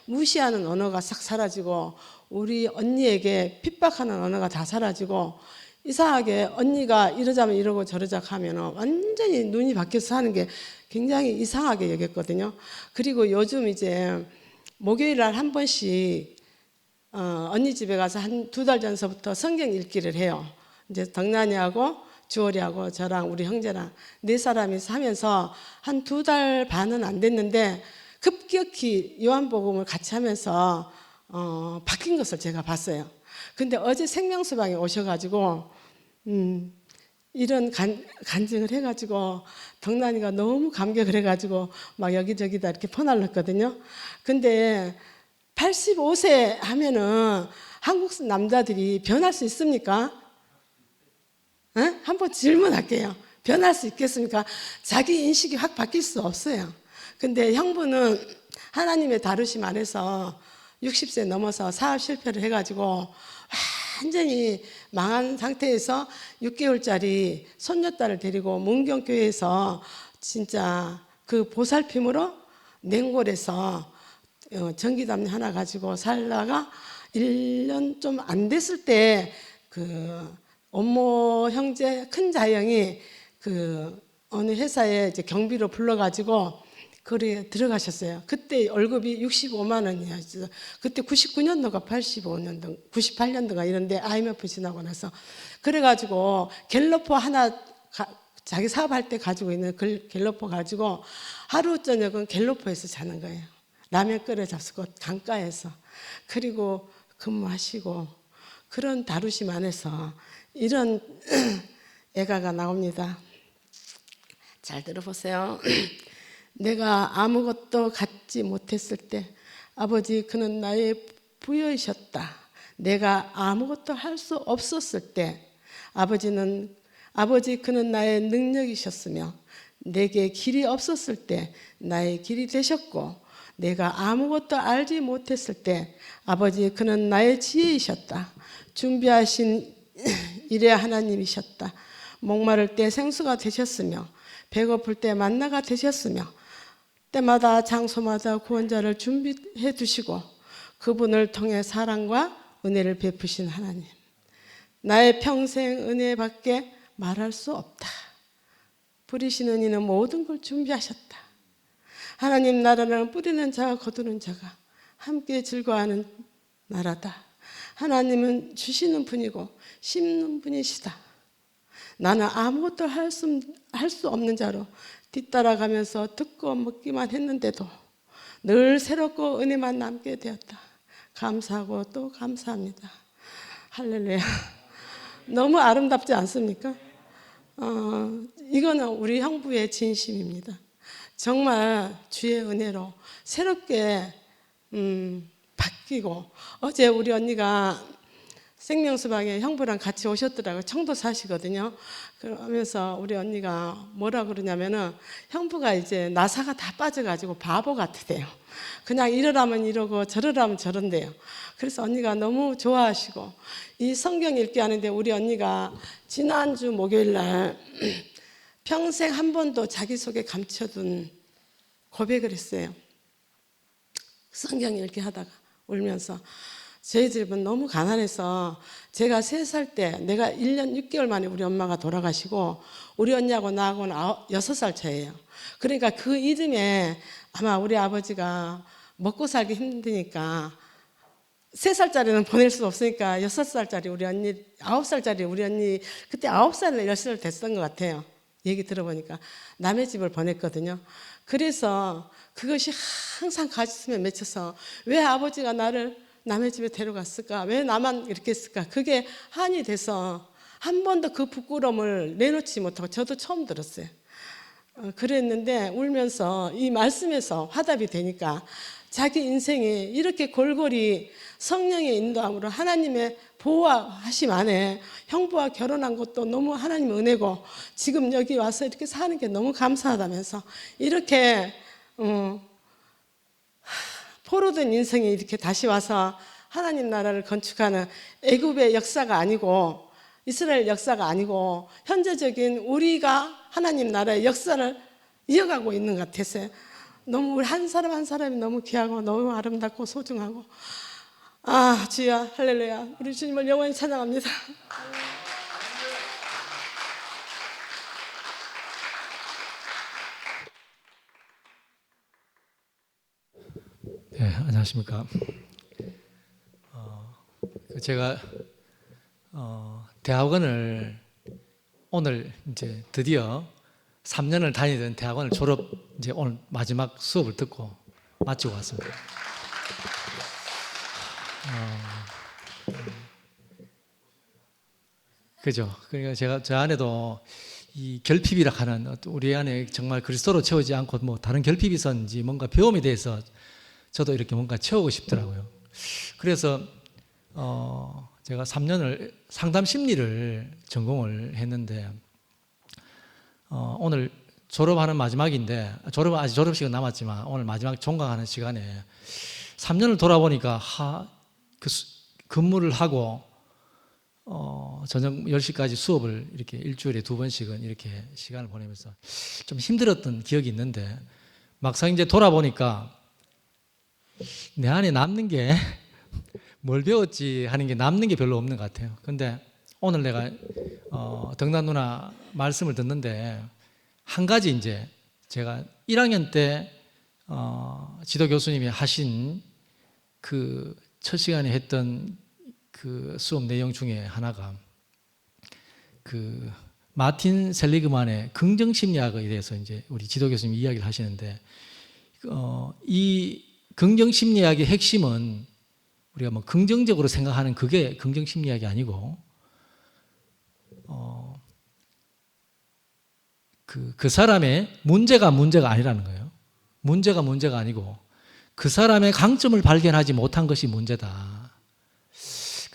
무시하는 언어가 싹 사라지고 우리 언니에게 핍박하는 언어가 다 사라지고 이상하게 언니가 이러자면 이러고 저러자 하면 완전히 눈이 바뀌어서 하는 게 굉장히 이상하게 여겼거든요. 그리고 요즘 이제 목요일 날 한 번씩 언니 집에 가서 한 2달 전서부터 성경 읽기를 해요. 이제 덕난이하고 주월이하고 저랑 우리 형제랑 4사람이 하면서 한 2달 반은 안 됐는데 급격히 요한복음을 같이 하면서 바뀐 것을 제가 봤어요. 근데 어제 생명수방에 오셔가지고 이런 간증을 해가지고 덕난이가 너무 감격을 해가지고 막 여기저기다 이렇게 퍼날랐거든요. 근데 85세 하면은 한국 남자들이 변할 수 있습니까? 에? 한번 질문할게요. 변할 수 있겠습니까? 자기 인식이 확 바뀔 수 없어요. 근데 형부는 하나님의 다루심 안에서 60세 넘어서 사업 실패를 해가지고 완전히 망한 상태에서 6개월짜리 손녀딸을 데리고 문경교회에서 진짜 그 보살핌으로 냉골에서 전기담요 하나 가지고 살다가 1년 좀 안 됐을 때 그 엄모 형제 큰 자형이 그 어느 회사에 이제 경비로 불러가지고 거기에 들어가셨어요. 그때 월급이 65만 원이었어요. 그때 99년도가 85년도, 98년도가 이런데 IMF 지나고 나서 그래가지고 갤러퍼 하나 자기 사업할 때 가지고 있는 갤러퍼 가지고 하루 저녁은 갤러퍼에서 자는 거예요. 라면 끓여 잡수고 강가에서. 그리고 근무하시고 그런 다루심 안에서 이런 애가가 나옵니다. 잘 들어보세요. 내가 아무것도 갖지 못했을 때 아버지 그는 나의 부여이셨다. 내가 아무것도 할 수 없었을 때 아버지 그는 나의 능력이셨으며 내게 길이 없었을 때 나의 길이 되셨고 내가 아무것도 알지 못했을 때 아버지 그는 나의 지혜이셨다. 준비하신 일의 하나님이셨다. 목마를 때 생수가 되셨으며 배고플 때 만나가 되셨으며 때마다 장소마다 구원자를 준비해 두시고 그분을 통해 사랑과 은혜를 베푸신 하나님. 나의 평생 은혜밖에 말할 수 없다. 부리시는 이는 모든 걸 준비하셨다. 하나님 나라는 뿌리는 자와 거두는 자가 함께 즐거워하는 나라다. 하나님은 주시는 분이고 심는 분이시다. 나는 아무것도 할 수 없는 자로 뒤따라가면서 듣고 먹기만 했는데도 늘 새롭고 은혜만 남게 되었다. 감사하고 또 감사합니다. 할렐루야. 너무 아름답지 않습니까? 이거는 우리 형부의 진심입니다. 정말 주의 은혜로 새롭게 바뀌고 어제 우리 언니가 생명수방에 형부랑 같이 오셨더라고요. 청도 사시거든요. 그러면서 우리 언니가 뭐라 그러냐면은 형부가 이제 나사가 다 빠져가지고 바보 같으대요. 그냥 이러라면 이러고 저러라면 저런대요. 그래서 언니가 너무 좋아하시고 이 성경 읽기 하는데 우리 언니가 지난주 목요일 날 평생 한 번도 자기 속에 감춰둔 고백을 했어요. 성경 읽기 하다가 울면서 저희 집은 너무 가난해서 제가 3살 때 내가 1년 6개월 만에 우리 엄마가 돌아가시고 우리 언니하고 나하고는 6살 차이예요. 그러니까 그 이듬해 아마 우리 아버지가 먹고 살기 힘드니까 3살짜리는 보낼 수 없으니까 6살짜리 우리 언니, 9살짜리 우리 언니 그때 9살, 10살 됐던 것 같아요. 얘기 들어보니까 남의 집을 보냈거든요. 그래서 그것이 항상 가슴에 맺혀서 왜 아버지가 나를 남의 집에 데려갔을까? 왜 나만 이렇게 했을까? 그게 한이 돼서 한 번도 그 부끄러움을 내놓지 못하고 저도 처음 들었어요. 그랬는데 울면서 이 말씀에서 화답이 되니까 자기 인생이 이렇게 골고리 성령의 인도함으로 하나님의 보호하심 안에 형부와 결혼한 것도 너무 하나님 은혜고 지금 여기 와서 이렇게 사는 게 너무 감사하다면서 이렇게 포로된 인생이 이렇게 다시 와서 하나님 나라를 건축하는 애굽의 역사가 아니고 이스라엘 역사가 아니고 현재적인 우리가 하나님 나라의 역사를 이어가고 있는 것 같았어요. 너무 우리 한 사람 한 사람이 너무 귀하고 너무 아름답고 소중하고 아 주여 할렐루야 우리 주님을 영원히 찬양합니다. 네, 안녕하십니까. 제가 대학원을 오늘 이제 드디어 3년을 다니던 대학원을 졸업 이제 오늘 마지막 수업을 듣고 마치고 왔습니다. 그죠. 그러니까 제가 저 안에도 이 결핍이라 하는 우리 안에 정말 그리스도로 채우지 않고 뭐 다른 결핍이 있었는지 뭔가 배움에 대해서 저도 이렇게 뭔가 채우고 싶더라고요. 그래서 제가 3년을 상담 심리를 전공을 했는데 오늘 졸업하는 마지막인데 아직 졸업식은 남았지만 오늘 마지막 종강하는 시간에 3년을 돌아보니까 근무를 하고 저녁 10시까지 수업을 이렇게 일주일에 2번씩은 이렇게 시간을 보내면서 좀 힘들었던 기억이 있는데 막상 이제 돌아보니까 내 안에 남는 게 뭘 배웠지 하는 게 남는 게 별로 없는 것 같아요. 근데 오늘 내가 덕난 누나 말씀을 듣는데 한 가지 이제 제가 1학년 때 지도 교수님이 하신 그 첫 시간에 했던 그 수업 내용 중에 하나가 그 마틴 셀리그만의 긍정 심리학에 대해서 이제 우리 지도 교수님이 이야기를 하시는데 이 긍정 심리학의 핵심은 우리가 뭐 긍정적으로 생각하는 그게 긍정 심리학이 아니고 그 사람의 문제가 아니라는 거예요. 문제가 아니고 그 사람의 강점을 발견하지 못한 것이 문제다.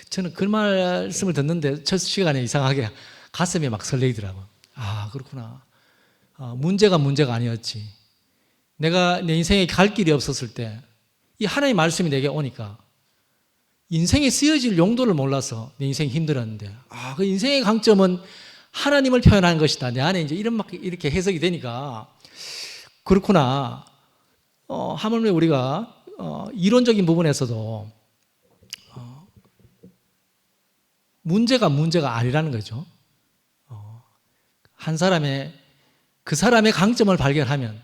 저는 그 말씀을 듣는데 첫 시간에 이상하게 가슴이 막 설레이더라고요. 아, 그렇구나. 문제가 아니었지. 내가 내 인생에 갈 길이 없었을 때 이 하나님의 말씀이 내게 오니까 인생에 쓰여질 용도를 몰라서 내 인생이 힘들었는데 그 인생의 강점은 하나님을 표현하는 것이다. 내 안에 이제 이렇게 해석이 되니까 그렇구나. 하물며 우리가 이론적인 부분에서도 문제가 아니라는 거죠. 한 사람의 그 사람의 강점을 발견하면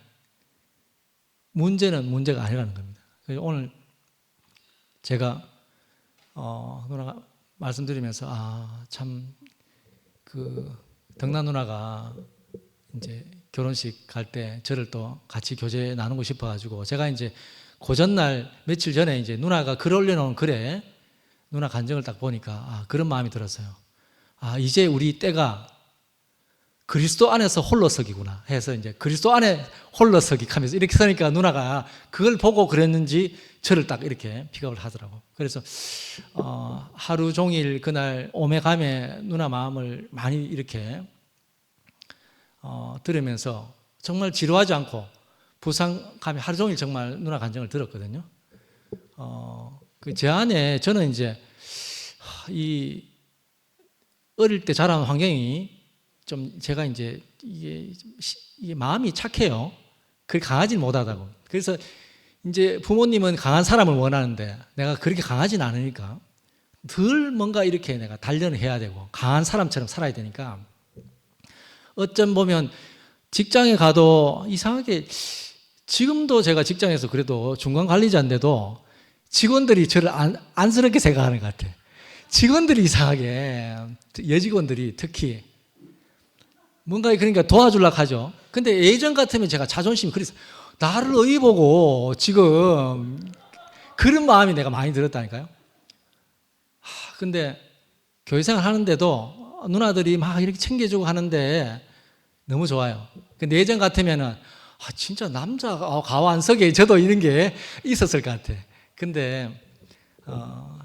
문제는 문제가 아니라는 겁니다. 그래서 오늘 제가 누나가 말씀드리면서 참 그 덕난 누나가 이제 결혼식 갈 때 저를 또 같이 교제 나누고 싶어가지고 제가 이제 그 전날 며칠 전에 이제 누나가 글 올려놓은 글에 누나 간증을 딱 보니까 그런 마음이 들었어요. 이제 우리 때가 그리스도 안에서 홀로서기구나 해서 이제 그리스도 안에 홀로서기 하면서 이렇게 서니까 누나가 그걸 보고 그랬는지 저를 딱 이렇게 픽업을 하더라고. 그래서 하루 종일 그날 오매감에 누나 마음을 많이 이렇게 들으면서 정말 지루하지 않고 부상감에 하루 종일 정말 누나 간증을 들었거든요. 제 안에 저는 이제 이 어릴 때 자란 환경이 좀 제가 이제 이게 마음이 착해요. 그렇게 강하지는 못하다고. 그래서 이제 부모님은 강한 사람을 원하는데 내가 그렇게 강하진 않으니까 늘 뭔가 이렇게 내가 단련을 해야 되고 강한 사람처럼 살아야 되니까 어쩜 보면 직장에 가도 이상하게 지금도 제가 직장에서 그래도 중간 관리자인데도 직원들이 저를 안쓰럽게 생각하는 것 같아. 직원들이 이상하게 여직원들이 특히 뭔가 그러니까 도와주려고 하죠. 근데 예전 같으면 제가 자존심이 그래서 나를 의의 보고 지금 그런 마음이 내가 많이 들었다니까요. 근데 교회 생활 하는데도 누나들이 막 이렇게 챙겨주고 하는데 너무 좋아요. 근데 예전 같으면은 진짜 남자가 가완석에 저도 이런 게 있었을 것 같아. 근데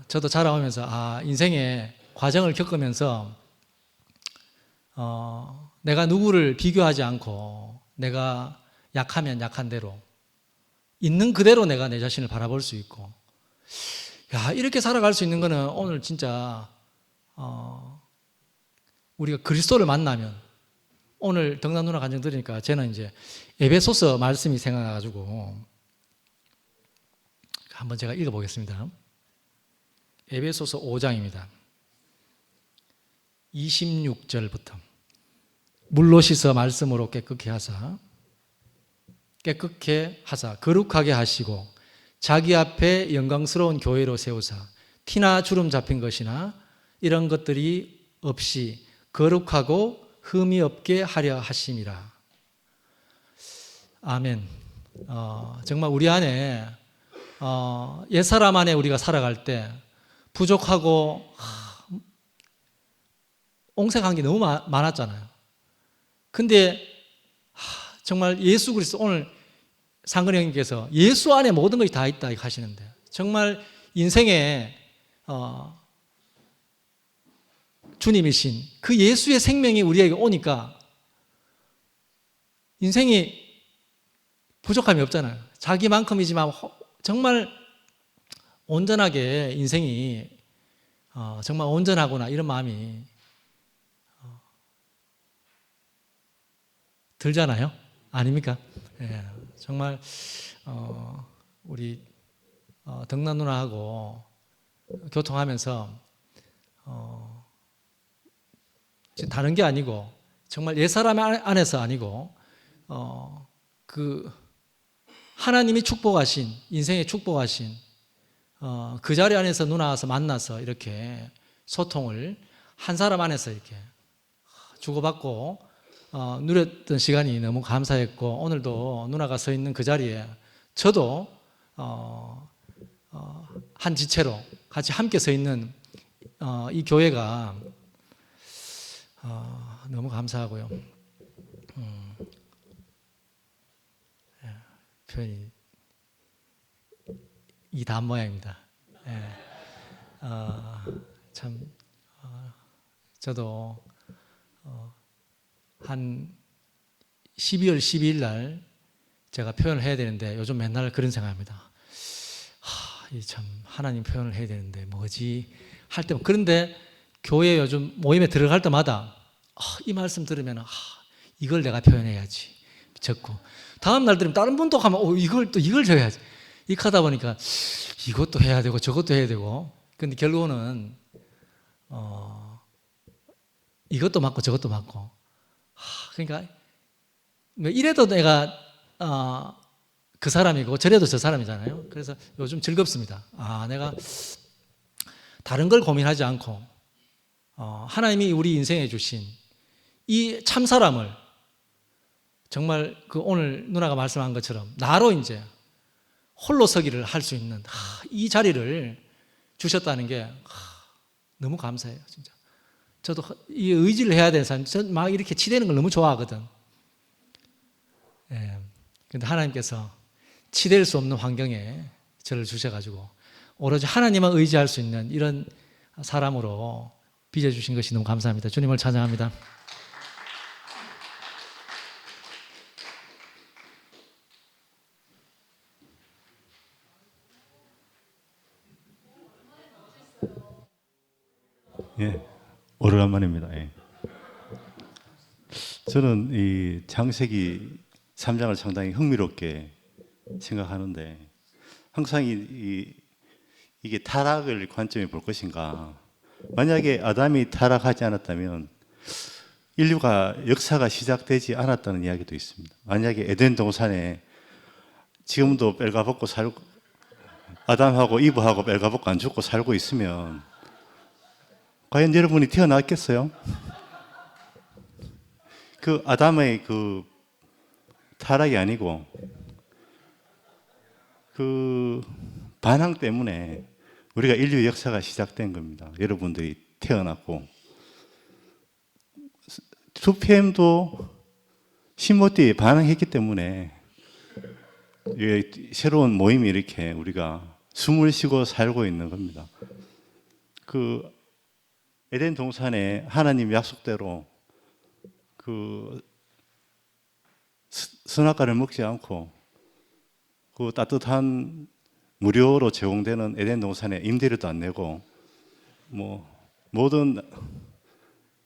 저도 자라오면서 인생의 과정을 겪으면서 내가 누구를 비교하지 않고 내가 약하면 약한 대로 있는 그대로 내가 내 자신을 바라볼 수 있고 이렇게 살아갈 수 있는 거는 오늘 진짜 우리가 그리스도를 만나면 오늘 덕난 누나 간증 들으니까 저는 이제 에베소서 말씀이 생각나가지고 한번 제가 읽어보겠습니다. 에베소서 5장입니다. 26절부터 물로 씻어 말씀으로 깨끗게 하사 거룩하게 하시고 자기 앞에 영광스러운 교회로 세우사 티나 주름 잡힌 것이나 이런 것들이 없이 거룩하고 흠이 없게 하려 하심이라. 아멘. 정말 우리 안에 옛사람 안에 우리가 살아갈 때 부족하고 옹색한 게 너무 많았잖아요. 근데 정말 예수 그리스도 오늘 상근 형님께서 예수 안에 모든 것이 다 있다 하시는데 정말 인생에 주님이신 그 예수의 생명이 우리에게 오니까 인생이 부족함이 없잖아요. 자기만큼이지만 정말 온전하게 인생이 정말 온전하구나 이런 마음이 들잖아요. 아닙니까? 예, 정말 우리 덕난 누나하고 교통하면서 다른 게 아니고 정말 옛사람 안에서 아니고 그 하나님이 축복하신 인생에 축복하신 그 자리 안에서 누나와서 만나서 이렇게 소통을 한 사람 안에서 이렇게 주고받고 누렸던 시간이 너무 감사했고 오늘도 누나가 서 있는 그 자리에 저도 한 지체로 같이 함께 서 있는 이 교회가 너무 감사하고요. 표현이 이 다음 모양입니다. 예. 참 저도 한 12월 12일 날 제가 표현을 해야 되는데 요즘 맨날 그런 생각합니다. 이 참 하나님 표현을 해야 되는데 뭐지 할 때 그런데 교회 요즘 모임에 들어갈 때마다 이 말씀 들으면 이걸 내가 표현해야지 적고 다음 날 들으면 다른 분도 가면 이걸 적어야지 이렇게 하다 보니까 이것도 해야 되고 저것도 해야 되고 근데 결국은 이것도 맞고 저것도 맞고 그러니까 이래도 내가 그 사람이고 저래도 저 사람이잖아요. 그래서 요즘 즐겁습니다. 내가 다른 걸 고민하지 않고 하나님이 우리 인생에 주신 이 참 사람을 정말 그 오늘 누나가 말씀한 것처럼 나로 이제 홀로 서기를 할 수 있는 이 자리를 주셨다는 게 너무 감사해요, 진짜. 저도 이 의지를 해야 되는 사람, 저 막 이렇게 치대는 걸 너무 좋아하거든. 예. 근데 하나님께서 치댈 수 없는 환경에 저를 주셔가지고 오로지 하나님만 의지할 수 있는 이런 사람으로 빚어주신 것이 너무 감사합니다. 주님을 찬양합니다. 예, 오래간만입니다. 예. 저는 이 창세기 3장을 상당히 흥미롭게 생각하는데 항상 이게 타락을 관점에 볼 것인가. 만약에 아담이 타락하지 않았다면 인류가 역사가 시작되지 않았다는 이야기도 있습니다. 만약에 에덴 동산에 지금도 뺄가벗고 살고 아담하고 이브하고 뺄가벗고 안 죽고 살고 있으면 과연 여러분이 태어났겠어요? 그 아담의 그 타락이 아니고 그 반항 때문에 우리가 인류 역사가 시작된 겁니다. 여러분들이 태어났고 2PM도 신모띠에 반항했기 때문에 새로운 모임이 이렇게 우리가 숨을 쉬고 살고 있는 겁니다. 그 에덴 동산에 하나님 약속대로 그 선악과를 먹지 않고 그 따뜻한 무료로 제공되는 에덴 동산에 임대료도 안 내고 뭐 모든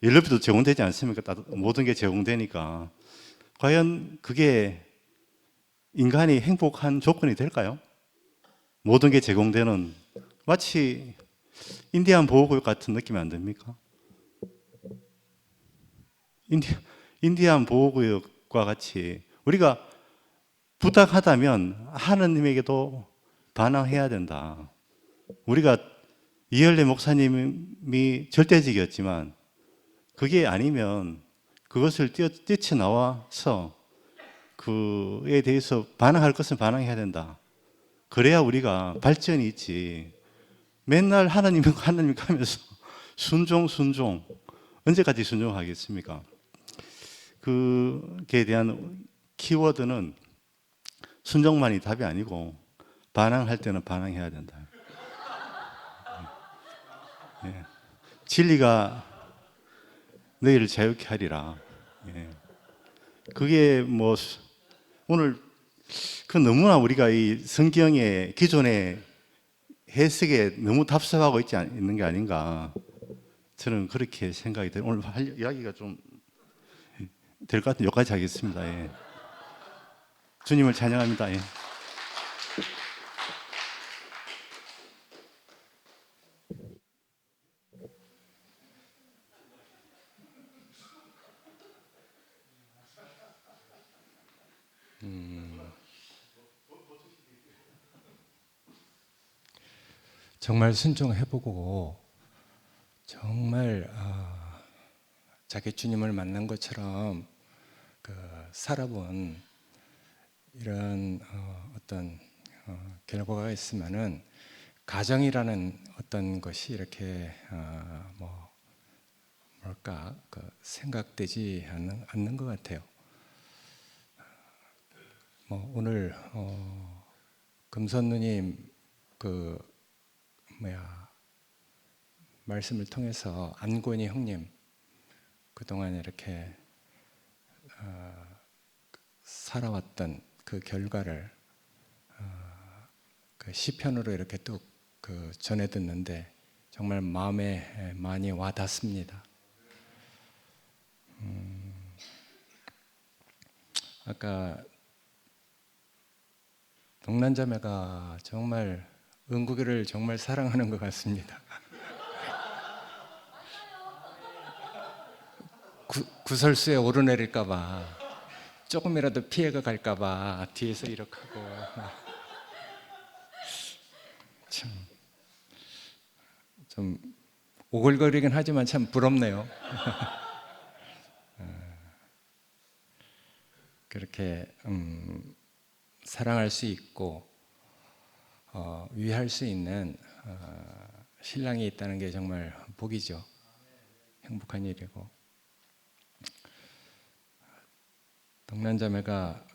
연료비도 제공되지 않습니까? 모든 게 제공되니까 과연 그게 인간이 행복한 조건이 될까요? 모든 게 제공되는 마치 인디안 보호구역 같은 느낌이 안 듭니까? 인디안 보호구역과 같이 우리가 부탁하다면 하느님에게도 반항해야 된다. 우리가 이열래 목사님이 절대적이었지만 그게 아니면 그것을 뛰쳐나와서 그에 대해서 반항할 것은 반항해야 된다. 그래야 우리가 발전이 있지. 맨날 하나님 하면서 순종 언제까지 순종하겠습니까? 그에 대한 키워드는 순종만이 답이 아니고 반항할 때는 반항해야 된다. 예. 진리가 너희를 자유케 하리라. 예. 그게 뭐 오늘 그 너무나 우리가 이 성경의 기존에 해석에 너무 답답하고 있는 게 아닌가, 저는 그렇게 생각이 돼요. 오늘 할 이야기가 좀 될 것 같은데 여기까지 하겠습니다. 예. 주님을 찬양합니다. 예. 정말 순종해보고 정말 자기 주님을 만난 것처럼 살아본 이런 어떤 결과가 있으면은 가정이라는 어떤 것이 이렇게 뭘까 생각되지 않는 것 같아요. 오늘 금선누님 말씀을 통해서 안권희 형님 그동안 이렇게 살아왔던 그 결과를 그 시편으로 이렇게 또 전해 듣는데 정말 마음에 많이 와닿습니다. 아까 동난자매가 정말 은국이를 정말 사랑하는 것 같습니다. 구설수에 오르내릴까봐 조금이라도 피해가 갈까봐 뒤에서 이렇게 하고 참 좀 오글거리긴 하지만 참 부럽네요. 그렇게 사랑할 수 있고 위할 수 있는 신랑이 있다는 게 정말 복이죠. 행복한 일이고 동난자매가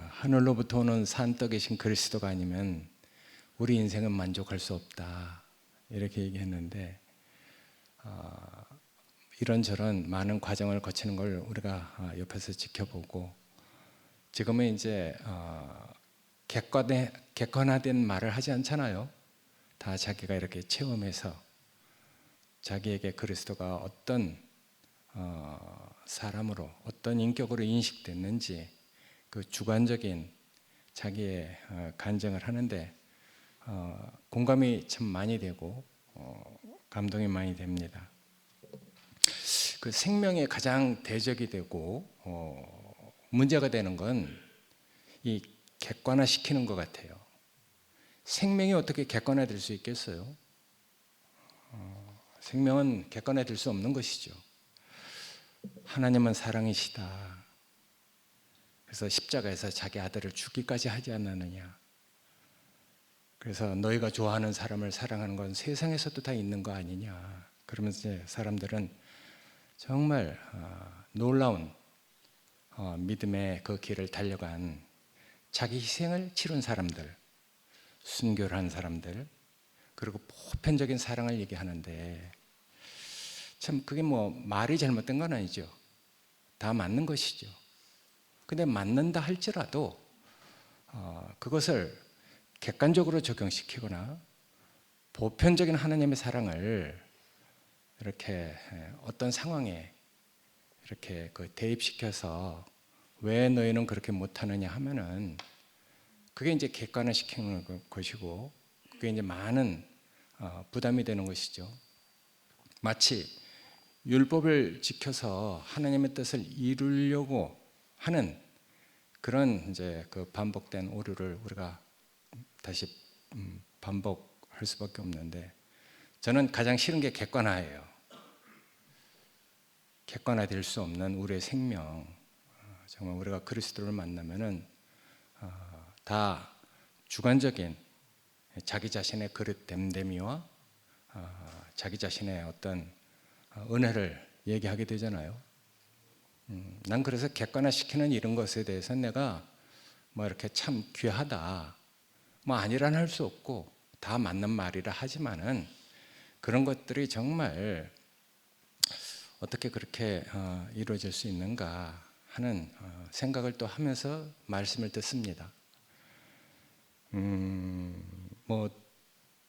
하늘로부터 오는 산떡이신 그리스도가 아니면 우리 인생은 만족할 수 없다 이렇게 얘기했는데 이런저런 많은 과정을 거치는 걸 우리가 옆에서 지켜보고 지금은 이제 객관화된 말을 하지 않잖아요. 다 자기가 이렇게 체험해서 자기에게 그리스도가 어떤 사람으로 어떤 인격으로 인식됐는지 그 주관적인 자기의 간증을 하는데 공감이 참 많이 되고 감동이 많이 됩니다. 그 생명의 가장 대적이 되고 문제가 되는 건 이 객관화시키는 것 같아요. 생명이 어떻게 객관화될 수 있겠어요? 생명은 객관화될 수 없는 것이죠. 하나님은 사랑이시다. 그래서 십자가에서 자기 아들을 죽기까지 하지 않았느냐. 그래서 너희가 좋아하는 사람을 사랑하는 건 세상에서도 다 있는 거 아니냐. 그러면서 이제 사람들은 정말 놀라운 믿음의 그 길을 달려간 자기 희생을 치룬 사람들, 순교를 한 사람들, 그리고 보편적인 사랑을 얘기하는데 참 그게 말이 잘못된 건 아니죠. 다 맞는 것이죠. 근데 맞는다 할지라도 그것을 객관적으로 적용시키거나 보편적인 하나님의 사랑을 이렇게 어떤 상황에 이렇게 대입시켜서 왜 너희는 그렇게 못하느냐 하면은 그게 이제 객관화시키는 것이고 그게 이제 많은 부담이 되는 것이죠. 마치 율법을 지켜서 하나님의 뜻을 이루려고 하는 그런 이제 그 반복된 오류를 우리가 다시 반복할 수밖에 없는데 저는 가장 싫은 게 객관화예요. 객관화될 수 없는 우리의 생명, 정말 우리가 그리스도를 만나면은 다 주관적인 자기 자신의 그릇 됨됨이와 자기 자신의 어떤 은혜를 얘기하게 되잖아요. 난 그래서 객관화시키는 이런 것에 대해서 내가 이렇게 참 귀하다, 아니란 할 수 없고 다 맞는 말이라 하지만은 그런 것들이 정말 어떻게 그렇게 이루어질 수 있는가 하는 생각을 또 하면서 말씀을 듣습니다.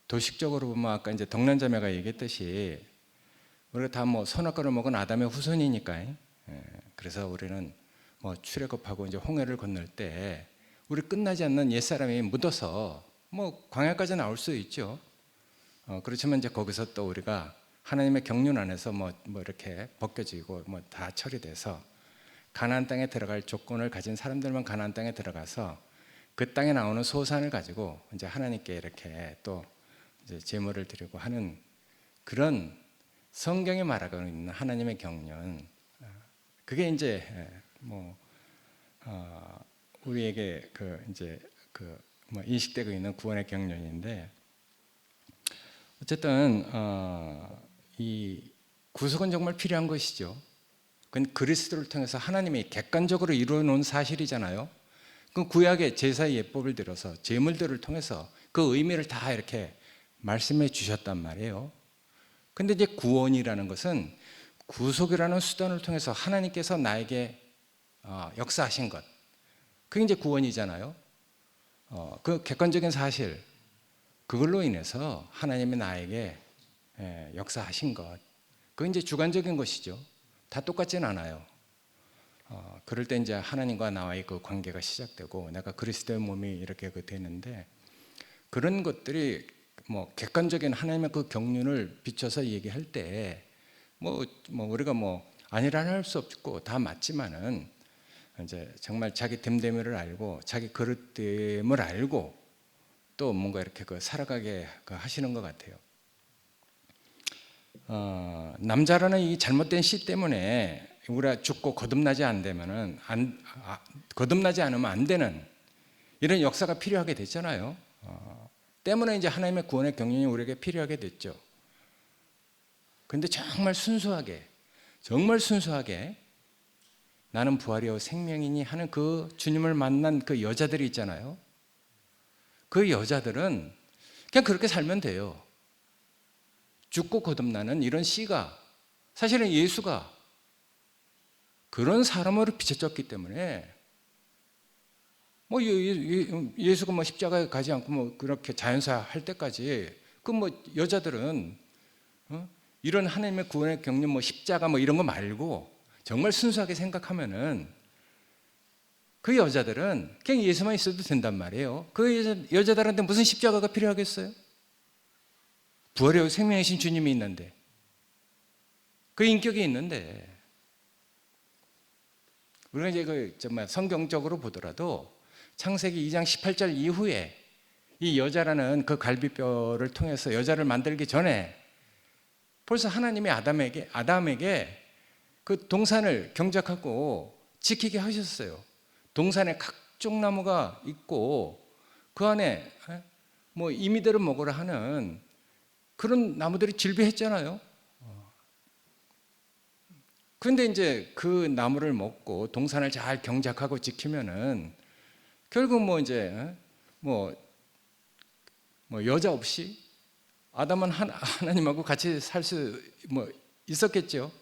도식적으로 보면 아까 이제 덕난자매가 얘기했듯이 우리가 다 뭐 선악과를 먹은 아담의 후손이니까, 그래서 우리는 뭐 출애굽하고 이제 홍해를 건널 때 우리 끝나지 않는 옛사람이 묻어서 뭐 광야까지 나올 수 있죠. 그렇지만 이제 거기서 또 우리가 하나님의 경륜 안에서 뭐 이렇게 벗겨지고 뭐 다 처리돼서 가나안 땅에 들어갈 조건을 가진 사람들만 가나안 땅에 들어가서 그 땅에 나오는 소산을 가지고 이제 하나님께 이렇게 또 이제 제물을 드리고 하는 그런 성경에 말하고 있는 하나님의 경륜, 그게 이제 뭐 우리에게 그 이제 그 뭐 인식되고 있는 구원의 경륜인데, 어쨌든 이 구속은 정말 필요한 것이죠. 그건 그리스도를 통해서 하나님이 객관적으로 이루어 놓은 사실이잖아요. 그 구약의 제사의 예법을 들어서 제물들을 통해서 그 의미를 다 이렇게 말씀해 주셨단 말이에요. 근데 이제 구원이라는 것은 구속이라는 수단을 통해서 하나님께서 나에게 역사하신 것, 그게 이제 구원이잖아요. 그 객관적인 사실, 그걸로 인해서 하나님이 나에게 역사하신 것, 그게 이제 주관적인 것이죠. 다 똑같진 않아요. 그럴 때 이제 하나님과 나와의 그 관계가 시작되고 내가 그리스도의 몸이 이렇게 되는데, 그런 것들이 뭐 객관적인 하나님의 그 경륜을 비춰서 얘기할 때 뭐 우리가 뭐 아니라는 할 수 없고 다 맞지만은 이제 정말 자기 됨됨이를 알고 자기 그릇됨을 알고 또 뭔가 이렇게 그 살아가게 하시는 것 같아요. 남자라는 이 잘못된 씨 때문에 우리가 죽고 거듭나지 않으면 안 되는 이런 역사가 필요하게 됐잖아요. 때문에 이제 하나님의 구원의 경륜이 우리에게 필요하게 됐죠. 그런데 정말 순수하게 나는 부활이요 생명이니 하는 그 주님을 만난 그 여자들이 있잖아요. 그 여자들은 그냥 그렇게 살면 돼요. 죽고 거듭나는 이런 씨가, 사실은 예수가 그런 사람으로 비춰졌기 때문에 뭐 예수가 뭐 십자가에 가지 않고 뭐 그렇게 자연사 할 때까지 그 뭐 여자들은 이런 하나님의 구원의 경륜 뭐 십자가 뭐 이런 거 말고 정말 순수하게 생각하면은 그 여자들은 그냥 예수만 있어도 된단 말이에요. 그 여자들한테 무슨 십자가가 필요하겠어요? 부활의 생명이신 주님이 있는데, 그 인격이 있는데, 우리가 이제 그 정말 성경적으로 보더라도 창세기 2장 18절 이후에 이 여자라는 그 갈비뼈를 통해서 여자를 만들기 전에 벌써 하나님이 아담에게 그 동산을 경작하고 지키게 하셨어요. 동산에 각종 나무가 있고 그 안에 뭐 이미대로 먹으라 하는 그런 나무들이 질비했잖아요. 그런데 이제 그 나무를 먹고 동산을 잘 경작하고 지키면은 결국 뭐 이제 뭐 여자 없이 아담은 하나님하고 같이 살 수 뭐 있었겠죠.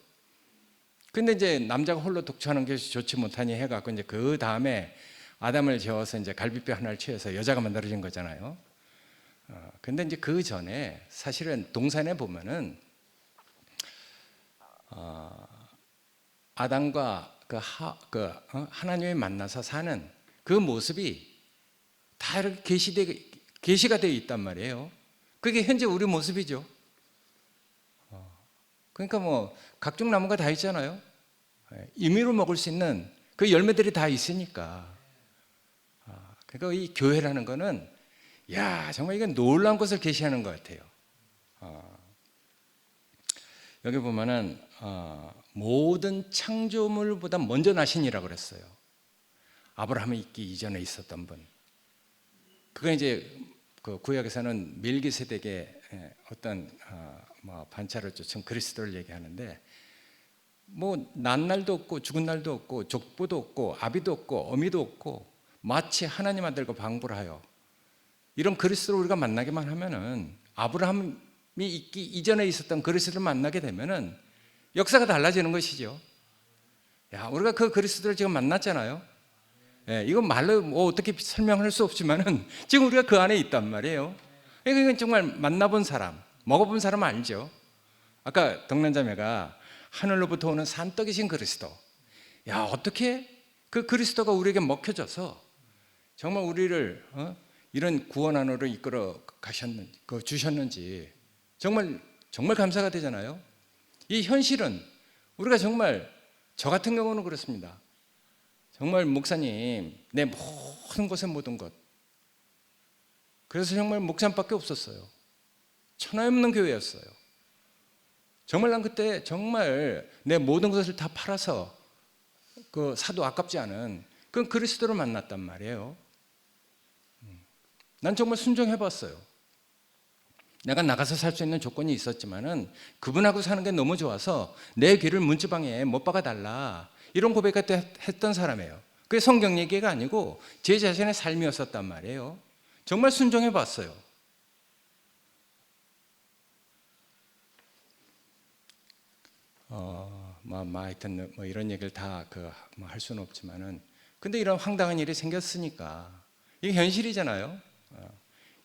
근데 이제 남자가 홀로 독처하는 것이 좋지 못하니 해갖고 이제 그 다음에 아담을 재워서 이제 갈비뼈 하나를 취해서 여자가 만들어진 거잖아요. 근데 이제 그 전에 사실은 동산에 보면은 아담과 하나님이 만나서 사는 그 모습이 다 이렇게 계시가 되어 있단 말이에요. 그게 현재 우리 모습이죠. 그러니까 뭐 각종 나무가 다 있잖아요. 임의로 먹을 수 있는 그 열매들이 다 있으니까. 그러니까 이 교회라는 거는 정말 이게 놀라운 것을 계시하는 것 같아요. 여기 보면은 모든 창조물보다 먼저 나신이라고 그랬어요. 아브라함이 있기 이전에 있었던 분. 그건 이제 그 구약에서는 멜기세덱의 어떤 반차를 쫓은 그리스도를 얘기하는데, 뭐 난 날도 없고 죽은 날도 없고 족보도 없고 아비도 없고 어미도 없고 마치 하나님 아들과 방부를 하여, 이런 그리스도를 우리가 만나기만 하면은, 아브라함이 있기 이전에 있었던 그리스도를 만나게 되면은 역사가 달라지는 것이죠. 우리가 그 그리스도를 지금 만났잖아요. 이건 말로 뭐 어떻게 설명할 수 없지만은 지금 우리가 그 안에 있단 말이에요. 이건 정말 만나본 사람, 먹어본 사람 알죠. 아까 덕난자매가 하늘로부터 오는 산떡이신 그리스도. 야, 어떻게 그 그리스도가 우리에게 먹혀져서 정말 우리를 이런 구원 안으로 이끌어 가셨는지, 주셨는지 정말 감사가 되잖아요. 이 현실은 우리가 정말 저 같은 경우는 그렇습니다. 정말 목사님, 내 모든 것에 모든 것. 그래서 정말 목사님밖에 없었어요. 천하에 없는 교회였어요. 정말 난 그때 정말 내 모든 것을 다 팔아서 사도 아깝지 않은 그 그리스도를 만났단 말이에요. 난 정말 순종해봤어요. 내가 나가서 살 수 있는 조건이 있었지만은 그분하고 사는 게 너무 좋아서 내 귀를 문지방에 못 박아달라, 이런 고백을 했던 사람이에요. 그게 성경 얘기가 아니고 제 자신의 삶이었었단 말이에요. 정말 순종해봤어요. 하여튼 뭐 이런 얘기를 다 할 수는 없지만은, 근데 이런 황당한 일이 생겼으니까 이게 현실이잖아요.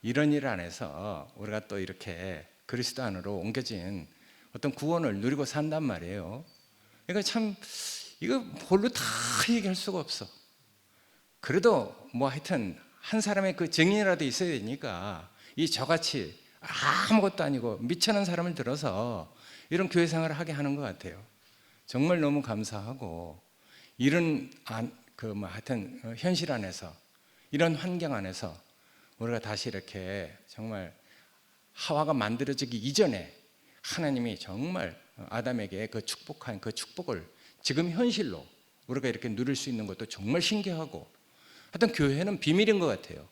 이런 일 안에서 우리가 또 이렇게 그리스도 안으로 옮겨진 어떤 구원을 누리고 산단 말이에요. 그러니까 참 이거 홀로 다 얘기할 수가 없어. 그래도 뭐 하여튼 한 사람의 그 증인이라도 있어야 되니까 이 저같이 아무것도 아니고 미천한 사람을 들어서 이런 교회 생활을 하게 하는 것 같아요. 정말 너무 감사하고, 이런 하여튼 현실 안에서, 이런 환경 안에서 우리가 다시 이렇게 정말 하와가 만들어지기 이전에 하나님이 정말 아담에게 그 축복한 그 축복을 지금 현실로 우리가 이렇게 누릴 수 있는 것도 정말 신기하고, 하여튼 교회는 비밀인 것 같아요.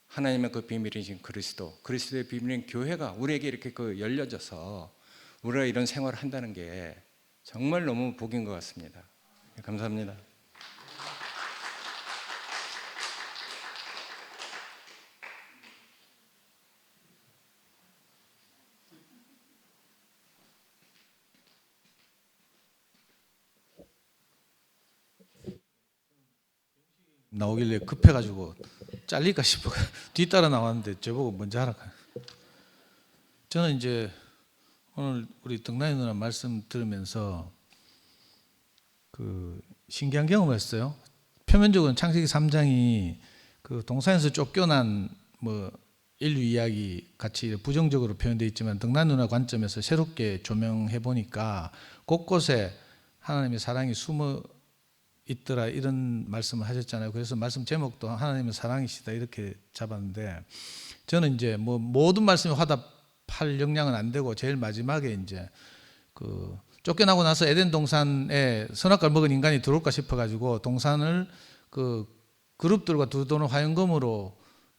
하나님의 그 비밀이신 그리스도의 비밀인 교회가 우리에게 이렇게 열려져서 우리가 이런 생활을 한다는 게 정말 너무 복인 것 같습니다. 감사합니다. 나오길래 급해가지고 잘릴까 싶어 뒤따라 나왔는데 저보고 먼저 하라. 저는 이제 오늘 우리 덕난이 누나 말씀 들으면서 신기한 경험을 했어요. 표면적으로는 창세기 3장이 그 동산에서 쫓겨난 인류 이야기 같이 부정적으로 표현되어 있지만, 덕난이 누나 관점에서 새롭게 조명해 보니까 곳곳에 하나님의 사랑이 숨어 있더라, 이런 말씀을 하셨잖아요. 그래서 말씀 제목도 하나님의 사랑이시다 이렇게 잡았는데, 저는 이제 모든 말씀에 화답할 역량은 안 되고 제일 마지막에 이제 쫓겨나고 나서 에덴 동산에 선악과를 먹은 인간이 들어올까 싶어가지고 동산을 그룹들과 두도는 화영검으로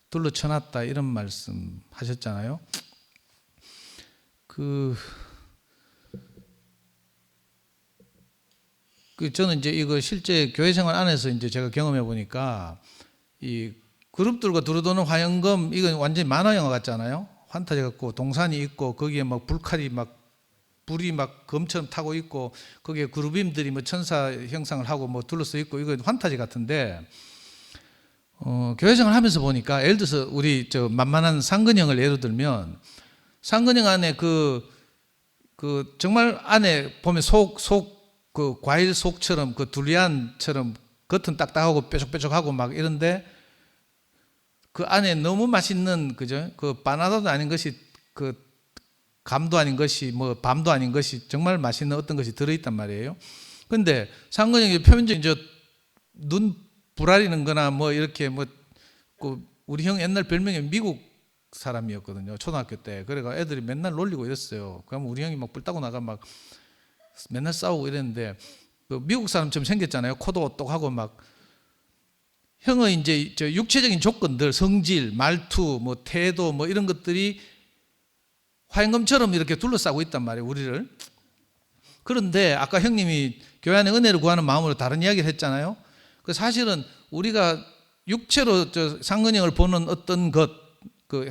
둘러 쳐놨다, 이런 말씀 하셨잖아요. 저는 이제 이거 실제 교회 생활 안에서 이제 제가 경험해 보니까, 이 그룹들과 두루도는 화영검, 이건 완전히 만화 영화 같잖아요. 환타지 같고 동산이 있고 거기에 불칼이 불이 검처럼 타고 있고 거기에 그룹임들이 천사 형상을 하고 둘러서 있고, 이건 환타지 같은데, 교회 생활 하면서 보니까, 예를 들어서 우리 만만한 상근형을 예로 들면, 상근형 안에 정말 안에 보면 과일 속처럼 두리안처럼 겉은 딱딱하고 뾰족뾰족하고 이런데 그 안에 너무 맛있는 바나나도 아닌 것이 감도 아닌 것이 밤도 아닌 것이 정말 맛있는 어떤 것이 들어있단 말이에요. 그런데 상근형이 표면적인 눈 부라리는 거나 이렇게 우리 형 옛날 별명이 미국 사람이었거든요. 초등학교 때. 그래가 애들이 맨날 놀리고 이랬어요. 그러면 우리 형이 불 따고 나가 맨날 싸우고 이랬는데, 미국 사람처럼 생겼잖아요. 코도 똑하고 형의 이제 육체적인 조건들, 성질, 말투, 태도 이런 것들이 화영검처럼 이렇게 둘러싸고 있단 말이에요, 우리를. 그런데 아까 형님이 교회 안에 은혜를 구하는 마음으로 다른 이야기를 했잖아요. 사실은 우리가 육체로 상근형을 보는 어떤 것,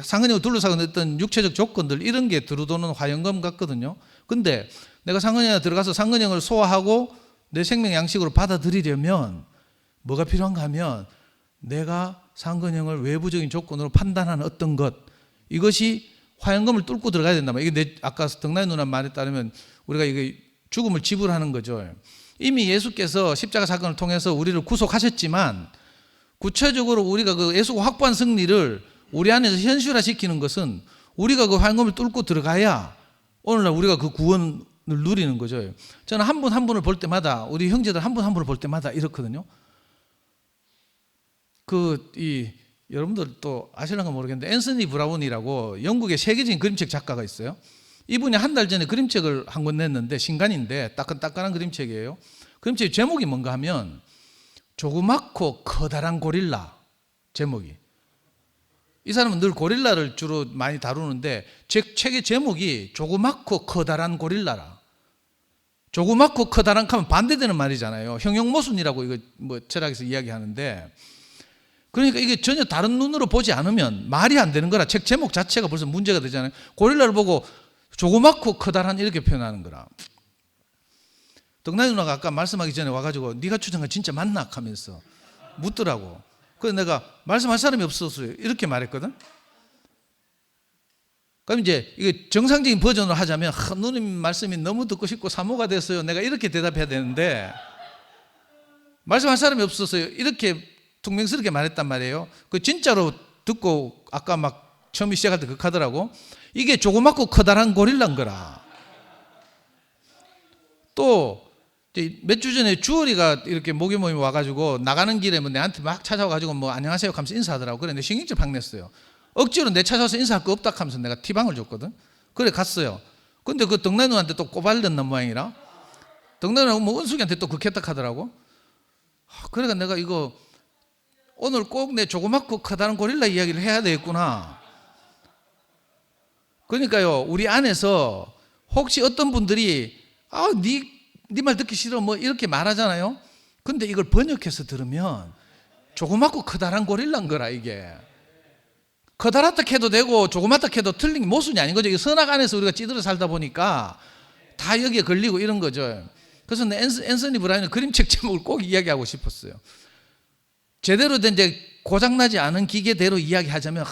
상근형을 둘러싸고 있는 어떤 육체적 조건들, 이런 게 두루도는 화영검 같거든요. 근데 내가 상근형에 들어가서 상근형을 소화하고 내 생명 양식으로 받아들이려면 뭐가 필요한가 하면, 내가 상근형을 외부적인 조건으로 판단하는 어떤 것, 이것이 화양검을 뚫고 들어가야 된다. 이게 아까 덕나이 누나 말에 따르면 우리가 이게 죽음을 지불하는 거죠. 이미 예수께서 십자가 사건을 통해서 우리를 구속하셨지만 구체적으로 우리가 그 예수가 확보한 승리를 우리 안에서 현실화시키는 것은 우리가 그 화양검을 뚫고 들어가야 오늘날 우리가 그 구원을 누리는 거죠. 저는 한 분 한 분을 볼 때마다 우리 형제들 한 분 한 분을 볼 때마다 이렇거든요. 여러분들 또 아실랑가 모르겠는데 앤서니 브라운이라고 영국의 세계적인 그림책 작가가 있어요. 이분이 한 달 전에 그림책을 한 권 냈는데 신간인데 따끈따끈한 그림책이에요. 그림책 제목이 뭔가 하면 조그맣고 커다란 고릴라 제목이. 이 사람은 늘 고릴라를 주로 많이 다루는데 책의 제목이 조그맣고 커다란 고릴라라. 조그맣고 커다란 하면 반대되는 말이잖아요. 형용모순이라고 이거 뭐 철학에서 이야기하는데 그러니까 이게 전혀 다른 눈으로 보지 않으면 말이 안 되는 거라. 책 제목 자체가 벌써 문제가 되잖아요. 고릴라를 보고 조그맣고 커다란 이렇게 표현하는 거라. 덕나이 누나가 아까 말씀하기 전에 와가지고 네가 추천한 거 진짜 맞나 하면서 묻더라고. 그래서 내가 말씀할 사람이 없었어요. 이렇게 말했거든. 그럼 이제 이게 정상적인 버전으로 하자면 누님 말씀이 너무 듣고 싶고 사모가 됐어요. 내가 이렇게 대답해야 되는데 말씀할 사람이 없었어요. 이렇게 퉁명스럽게 말했단 말이에요. 그 진짜로 듣고 아까 막 처음 시작할 때 극하더라고. 이게 조그맣고 커다란 고릴라인 거라. 또 몇 주 전에 주월이가 이렇게 모교 모임 와가지고 나가는 길에 뭐 내한테 막 찾아와가지고 뭐 안녕하세요 하면서 인사하더라고. 그래, 내 신경질 팍 냈어요. 억지로 내 찾아와서 인사할 거 없다 하면서 내가 티방을 줬거든. 그래 갔어요. 근데 그 덕나이 누나한테 또 꼬발렸는 모양이라. 덕나이 누나가 뭐 은숙이한테 또 극했다 하더라고. 그러니까 내가 이거 오늘 꼭 내 조그맣고 커다란 고릴라 이야기를 해야 되겠구나. 그러니까요, 우리 안에서 혹시 어떤 분들이 네 말 듣기 싫어 뭐 이렇게 말하잖아요. 근데 이걸 번역해서 들으면 조그맣고 커다란 고릴라인 거라. 이게 커다랗다 해도 되고 조그맣다 해도 틀린 게 모순이 아닌 거죠. 선악 안에서 우리가 찌들어 살다 보니까 다 여기에 걸리고 이런 거죠. 그래서 앤서니 브라운의 그림책 제목을 꼭 이야기하고 싶었어요. 제대로 된 이제 고장나지 않은 기계대로 이야기하자면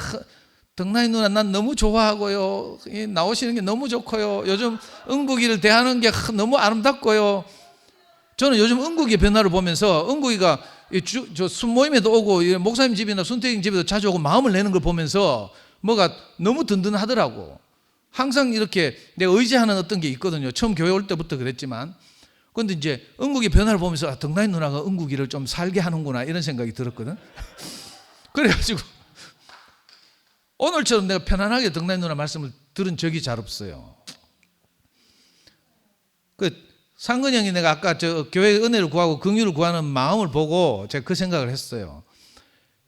덕나이 누나 난 너무 좋아하고요. 나오시는 게 너무 좋고요. 요즘 은국이를 대하는 게 너무 아름답고요. 저는 요즘 은국이의 변화를 보면서 은국이가 저 순모임에도 오고 목사님 집이나 순태경 집에도 자주 오고 마음을 내는 걸 보면서 뭐가 너무 든든하더라고. 항상 이렇게 내가 의지하는 어떤 게 있거든요. 처음 교회 올 때부터 그랬지만. 그런데 이제 은국이 변화를 보면서 덕나이 누나가 은국이를 좀 살게 하는구나 이런 생각이 들었거든. 그래가지고 오늘처럼 내가 편안하게 덕나이 누나 말씀을 들은 적이 잘 없어요. 상근 형이 내가 아까 저 교회 은혜를 구하고 긍휼을 구하는 마음을 보고 제가 그 생각을 했어요.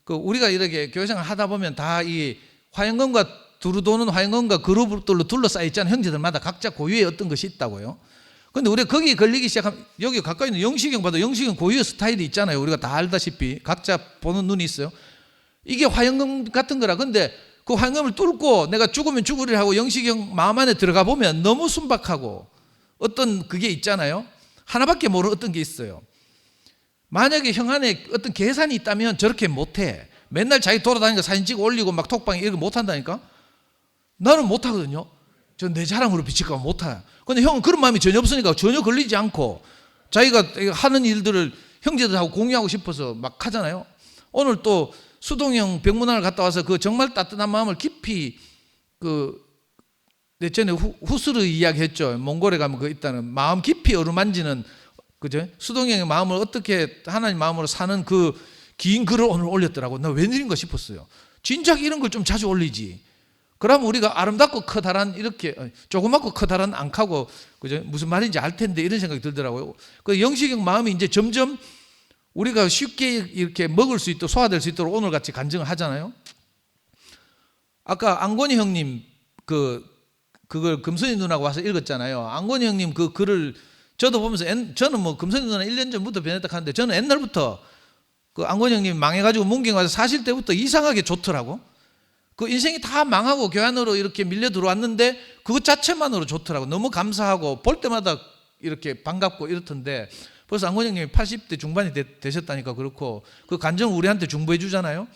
우리가 이렇게 교회생활 하다 보면 다 이 화양검과 두루 도는 화양검과 그룹들로 둘러싸여 있잖아요. 형제들마다 각자 고유의 어떤 것이 있다고요. 근데 우리가 거기에 걸리기 시작하면 여기 가까이 있는 영식형 봐도 영식형 고유의 스타일이 있잖아요. 우리가 다 알다시피 각자 보는 눈이 있어요. 이게 화양검 같은 거라. 근데 그 화양검을 뚫고 내가 죽으면 죽으리라 하고 영식형 마음 안에 들어가 보면 너무 순박하고 어떤 그게 있잖아요. 하나밖에 모르는 어떤 게 있어요. 만약에 형 안에 어떤 계산이 있다면 저렇게 못해. 맨날 자기 돌아다니니까 사진 찍어 올리고 막 톡방에 이런 거 못한다니까. 나는 못하거든요. 저 내 자랑으로 비칠까 봐 못해. 근데 형은 그런 마음이 전혀 없으니까 전혀 걸리지 않고 자기가 하는 일들을 형제들하고 공유하고 싶어서 막 하잖아요. 오늘 또 수동형 병문안을 갔다 와서 그 정말 따뜻한 마음을 깊이 전에 후스르 이야기했죠. 몽골에 가면 그 있다는 마음 깊이 어루만지는 그죠? 수동형의 마음을 어떻게 하나님 마음으로 사는 그 긴 글을 오늘 올렸더라고. 나 웬일인가 싶었어요. 진작 이런 걸 좀 자주 올리지. 그러면 우리가 아름답고 커다란 이렇게 조그맣고 커다란 앙카고 그죠? 무슨 말인지 알 텐데 이런 생각이 들더라고요. 그 영식형 마음이 이제 점점 우리가 쉽게 이렇게 먹을 수 있도록 소화될 수 있도록 오늘 같이 간증을 하잖아요. 아까 안건희 형님 그걸 금선이 누나가 와서 읽었잖아요. 안건희 형님 그 글을 저도 보면서 저는 뭐 금선이 누나 1년 전부터 변했다 하는데 저는 옛날부터 그 안건희 형님 망해가지고 문경 와서 사실 때부터 이상하게 좋더라고. 그 인생이 다 망하고 교회 안으로 이렇게 밀려 들어왔는데 그것 자체만으로 좋더라고. 너무 감사하고 볼 때마다 이렇게 반갑고 이렇던데 벌써 안건희 형님이 80대 중반이 되셨다니까 그렇고 그 간증을 우리한테 중보해 주잖아요.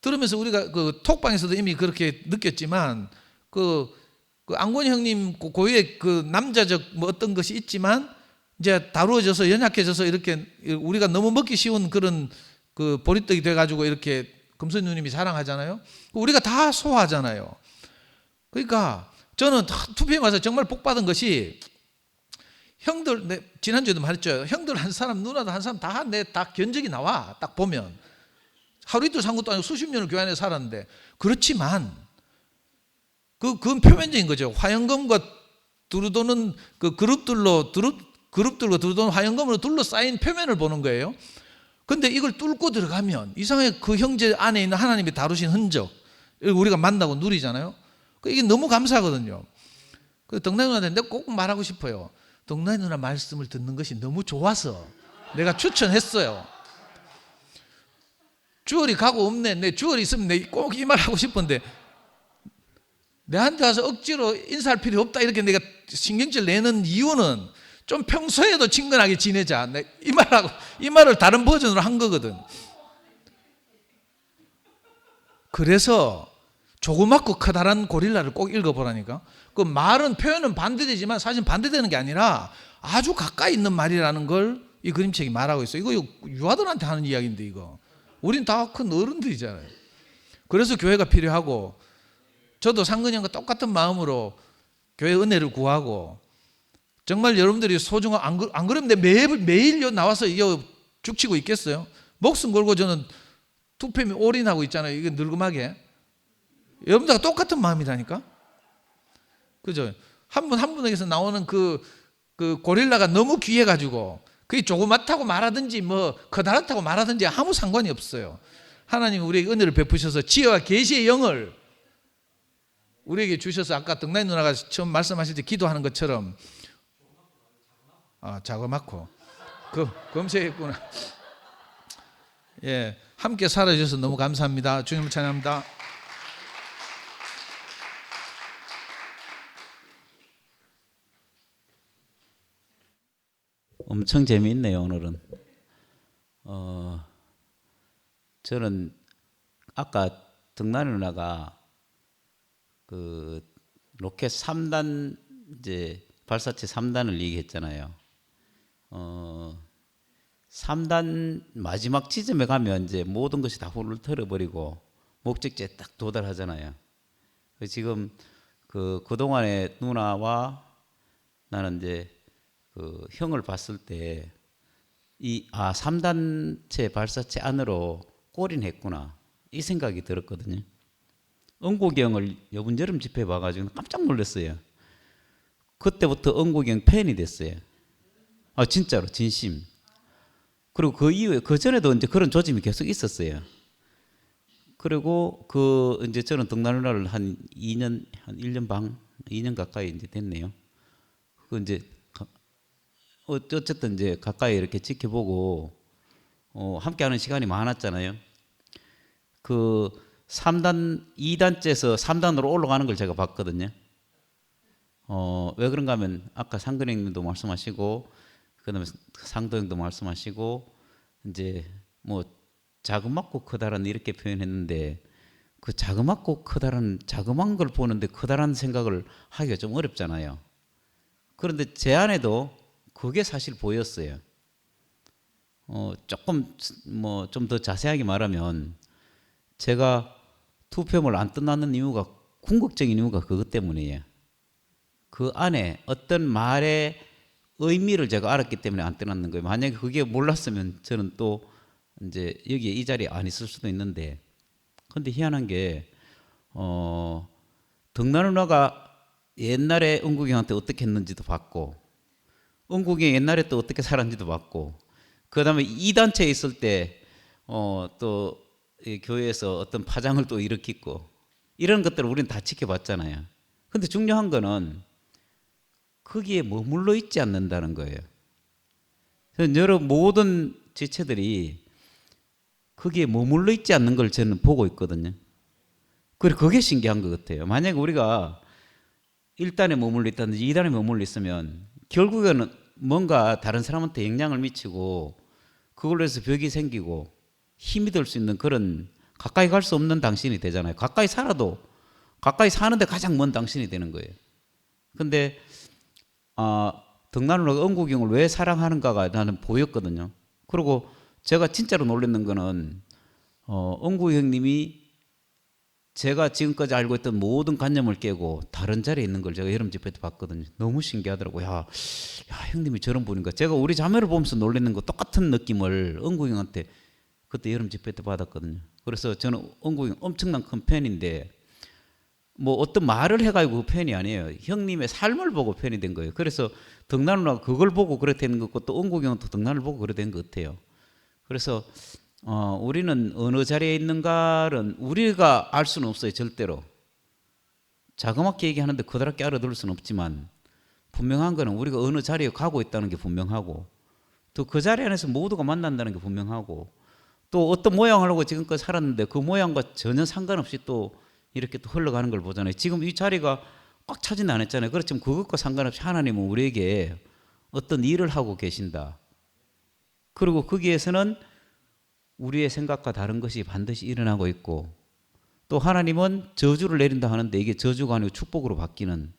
들으면서 우리가 그 톡방에서도 이미 그렇게 느꼈지만 그 안곤이 형님 고유의 그 남자적 뭐 어떤 것이 있지만 이제 다루어져서 연약해져서 이렇게 우리가 너무 먹기 쉬운 그런 그 보리떡이 돼가지고 이렇게 금선 누님이 자랑하잖아요. 우리가 다 소화하잖아요. 그러니까 저는 투표에 와서 정말 복 받은 것이 형들, 지난주에도 말했죠. 형들 한 사람, 누나도 한 사람 다 견적이 나와. 딱 보면. 하루 이틀 산 것도 아니고 수십 년을 교회 안에 살았는데. 그렇지만, 그건 표면적인 거죠. 화영검과 두루도는 그 그룹들과 두루도는 화영검으로 둘러싸인 표면을 보는 거예요. 근데 이걸 뚫고 들어가면 이상하게 그 형제 안에 있는 하나님이 다루신 흔적, 우리가 만나고 누리잖아요. 이게 너무 감사하거든요. 그 덕나이 누나한테 내가 꼭 말하고 싶어요. 덕나이 누나 말씀을 듣는 것이 너무 좋아서 내가 추천했어요. 주얼이 가고 없네. 내 주얼이 있으면 내 꼭 이 말 하고 싶은데 내한테 와서 억지로 인사할 필요 없다 이렇게 내가 신경질 내는 이유는 좀 평소에도 친근하게 지내자. 이 말을 다른 버전으로 한 거거든. 그래서 조그맣고 커다란 고릴라를 꼭 읽어보라니까. 그 말은 표현은 반대되지만 사실 반대되는 게 아니라 아주 가까이 있는 말이라는 걸 이 그림책이 말하고 있어요. 이거 유아들한테 하는 이야기인데 이거. 우린 다 큰 어른들이잖아요. 그래서 교회가 필요하고 저도 상근이 형과 똑같은 마음으로 교회 은혜를 구하고 정말 여러분들이 소중한 안 그러면 내 매일 나와서 이거 죽치고 있겠어요? 목숨 걸고 저는 투표에 올인하고 있잖아요. 이게 늙음하게. 여러분들과 똑같은 마음이라니까. 그죠? 한 분에게서 나오는 그 고릴라가 너무 귀해가지고 그게 조그맣다고 말하든지 뭐 커다랗다고 말하든지 아무 상관이 없어요. 하나님이 우리에게 은혜를 베푸셔서 지혜와 계시의 영을 우리에게 주셔서 아까 덕나이 누나가 처음 말씀하실 때 기도하는 것처럼 자그맣고 검색했구나. 예, 함께 살아주셔서 너무 감사합니다. 주님을 찬양합니다. 엄청 재미있네요. 오늘은 저는 아까 덕나이 누나가 그 로켓 3단 이제 발사체 3단을 얘기했잖아요. 3단 마지막 지점에 가면 이제 모든 것이 다 훌을 털어버리고 목적지에 딱 도달하잖아요. 지금 그동안에 누나와 나는 이제 그 형을 봤을 때 3단체 발사체 안으로 골인했구나 이 생각이 들었거든요. 은국이 형을 이번 여름 집회 봐가지고 깜짝 놀랐어요. 그때부터 은국이 형 팬이 됐어요. 진짜로 진심. 그리고 그 이후에 그 전에도 이제 그런 조짐이 계속 있었어요. 그리고 이제 저는 덕나이 누나를 한 1년 반, 2년 가까이 이제 됐네요. 이제 어쨌든 이제 가까이 이렇게 지켜보고 함께하는 시간이 많았잖아요. 그 2단째에서 3단으로 올라가는 걸 제가 봤거든요. 왜 그런가 하면 아까 상근 형님도 말씀하시고 그다음에 상도 형도 말씀하시고 이제 뭐 자그맣고 커다란 이렇게 표현했는데 그 자그맣고 커다란 자그마한 걸 보는데 커다란 생각을 하기가 좀 어렵잖아요. 그런데 제 안에도 그게 사실 보였어요. 조금 뭐 좀 더 자세하게 말하면 제가 투표를 안 떠나는 이유가 궁극적인 이유가 그것 때문이에요. 그 안에 어떤 말의 의미를 제가 알았기 때문에 안 떠났는 거예요. 만약에 그게 몰랐으면 저는 또 이제 여기에 이 자리에 안 있을 수도 있는데, 근데 희한한 게 덕나이 누나가 옛날에 은국이 형한테 어떻게 했는지도 봤고, 은국이 형 옛날에 또 어떻게 살았는지도 봤고, 그 다음에 이 단체에 있을 때 또 교회에서 어떤 파장을 또 일으키고 이런 것들을 우리는 다 지켜봤잖아요. 근데 중요한 거는 거기에 머물러 있지 않는다는 거예요. 여러 모든 지체들이 거기에 머물러 있지 않는 걸 저는 보고 있거든요. 그리고 그게 신기한 것 같아요. 만약에 우리가 1단에 머물러 있다든지 2단에 머물러 있으면 결국에는 뭔가 다른 사람한테 영향을 미치고 그걸로 해서 벽이 생기고 힘이 될 수 있는 그런 가까이 갈 수 없는 당신이 되잖아요. 가까이 살아도 가까이 사는데 가장 먼 당신이 되는 거예요. 근데 덕난 누나가 은국이 형을 왜 사랑하는가가 나는 보였거든요. 그리고 제가 진짜로 놀랐는 거는 은국이 형님이 제가 지금까지 알고 있던 모든 관념을 깨고 다른 자리에 있는 걸 제가 여름 집회 때 봤거든요. 너무 신기하더라고요. 야 형님이 저런 분인가. 제가 우리 자매를 보면서 놀랐는 거 똑같은 느낌을 은국이 형한테 그때 여름 집회 때 받았거든요. 그래서 저는 은국이 형 엄청난 큰 팬인데 뭐 어떤 말을 해가지고 그 팬이 아니에요. 형님의 삶을 보고 팬이 된 거예요. 그래서 덕난 누나가 그걸 보고 그래 되는 것 같고 또 은국이 형은 또 덕난을 보고 그래 된 것 같아요. 그래서 우리는 어느 자리에 있는가는 우리가 알 수는 없어요. 절대로. 자그맣게 얘기하는데 커다랗게 알아들을 수는 없지만 분명한 거는 우리가 어느 자리에 가고 있다는 게 분명하고 또 그 자리 안에서 모두가 만난다는 게 분명하고 또 어떤 모양을 하고 지금껏 살았는데 그 모양과 전혀 상관없이 또 이렇게 또 흘러가는 걸 보잖아요. 지금 이 자리가 꽉 차진 않았잖아요. 그렇지만 그것과 상관없이 하나님은 우리에게 어떤 일을 하고 계신다. 그리고 거기에서는 우리의 생각과 다른 것이 반드시 일어나고 있고 또 하나님은 저주를 내린다 하는데 이게 저주가 아니고 축복으로 바뀌는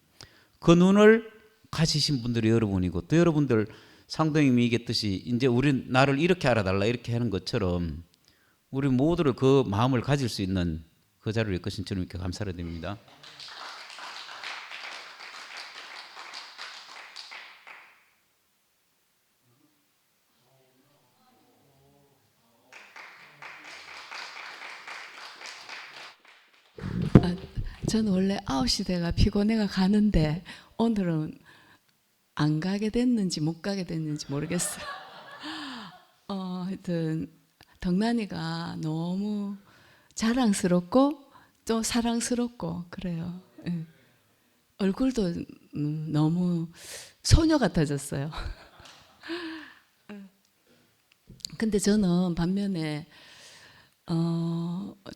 그 눈을 가지신 분들이 여러분이고 또 여러분들 상도님이 얘기했듯이 이제 우리 나를 이렇게 알아달라 이렇게 하는 것처럼 우리 모두를 그 마음을 가질 수 있는 그 자리를 이끄신 주님께 감사를 드립니다. 저는 원래 9시 대가 피곤해가 가는데 오늘은 안 가게 됐는지 못 가게 됐는지 모르겠어요. 하여튼 덕난이가 너무 자랑스럽고 또 사랑스럽고 그래요. 예. 얼굴도 너무 소녀 같아졌어요. 근데 저는 반면에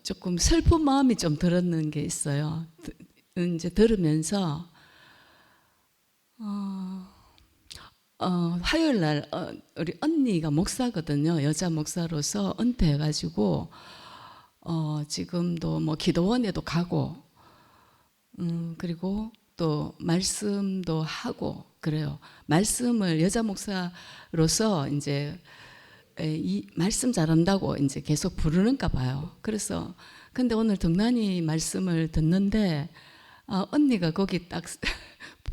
조금 슬픈 마음이 좀 들었는 게 있어요. 이제 들으면서 화요일 날 우리 언니가 목사거든요. 여자 목사로서 은퇴해가지고 지금도 뭐 기도원에도 가고 그리고 또 말씀도 하고 그래요. 말씀을 여자 목사로서 이제 이 말씀 잘한다고 이제 계속 부르는가 봐요. 그래서 근데 오늘 덕난이 말씀을 듣는데 언니가 거기 딱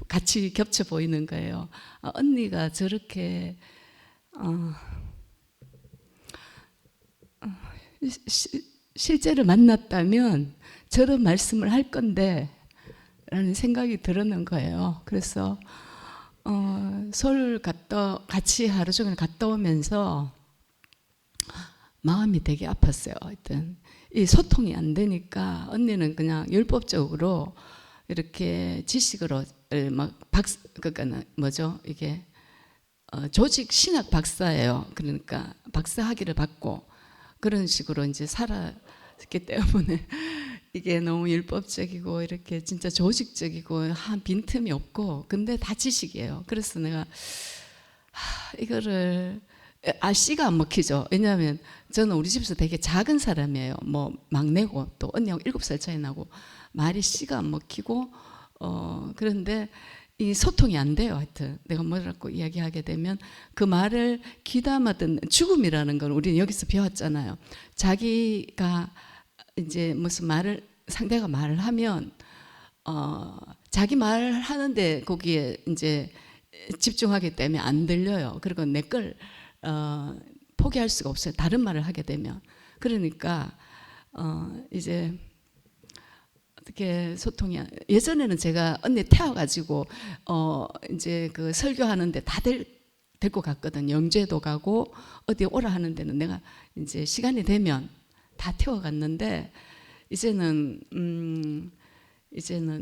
같이 겹쳐 보이는 거예요. 언니가 저렇게 실제로 만났다면 저런 말씀을 할 건데 라는 생각이 들었는 거예요. 그래서 서울 같이 하루 종일 갔다 오면서 마음이 되게 아팠어요. 하여튼 이 소통이 안 되니까 언니는 그냥 율법적으로 이렇게 지식으로 막 그러니까 뭐죠 이게 조직 신학 박사예요. 그러니까 박사 학위를 받고 그런 식으로 이제 살았기 때문에 이게 너무 율법적이고 이렇게 진짜 조직적이고 한 빈틈이 없고 근데 다 지식이에요. 그래서 내가 이거를 씨가 안 먹히죠. 왜냐하면 저는 우리 집에서 되게 작은 사람이에요. 뭐 막내고 또 언니하고 7살 차이 나고 말이 씨가 안 먹히고 그런데 이 소통이 안 돼요. 하여튼 내가 뭐라고 이야기하게 되면 그 말을 귀담아 듣는 죽음이라는 건 우리는 여기서 배웠잖아요. 자기가 이제 무슨 말을 상대가 말을 하면 자기 말 하는데 거기에 이제 집중하기 때문에 안 들려요. 그리고 내 걸 포기할 수가 없어요. 다른 말을 하게 되면. 그러니까 이제 어떻게 소통이 예전에는 제가 언니 태워가지고 이제 그 설교하는데 다들 데리고 갔거든. 영주에도 가고 어디 오라 하는 데는 내가 이제 시간이 되면 다 태워갔는데 이제는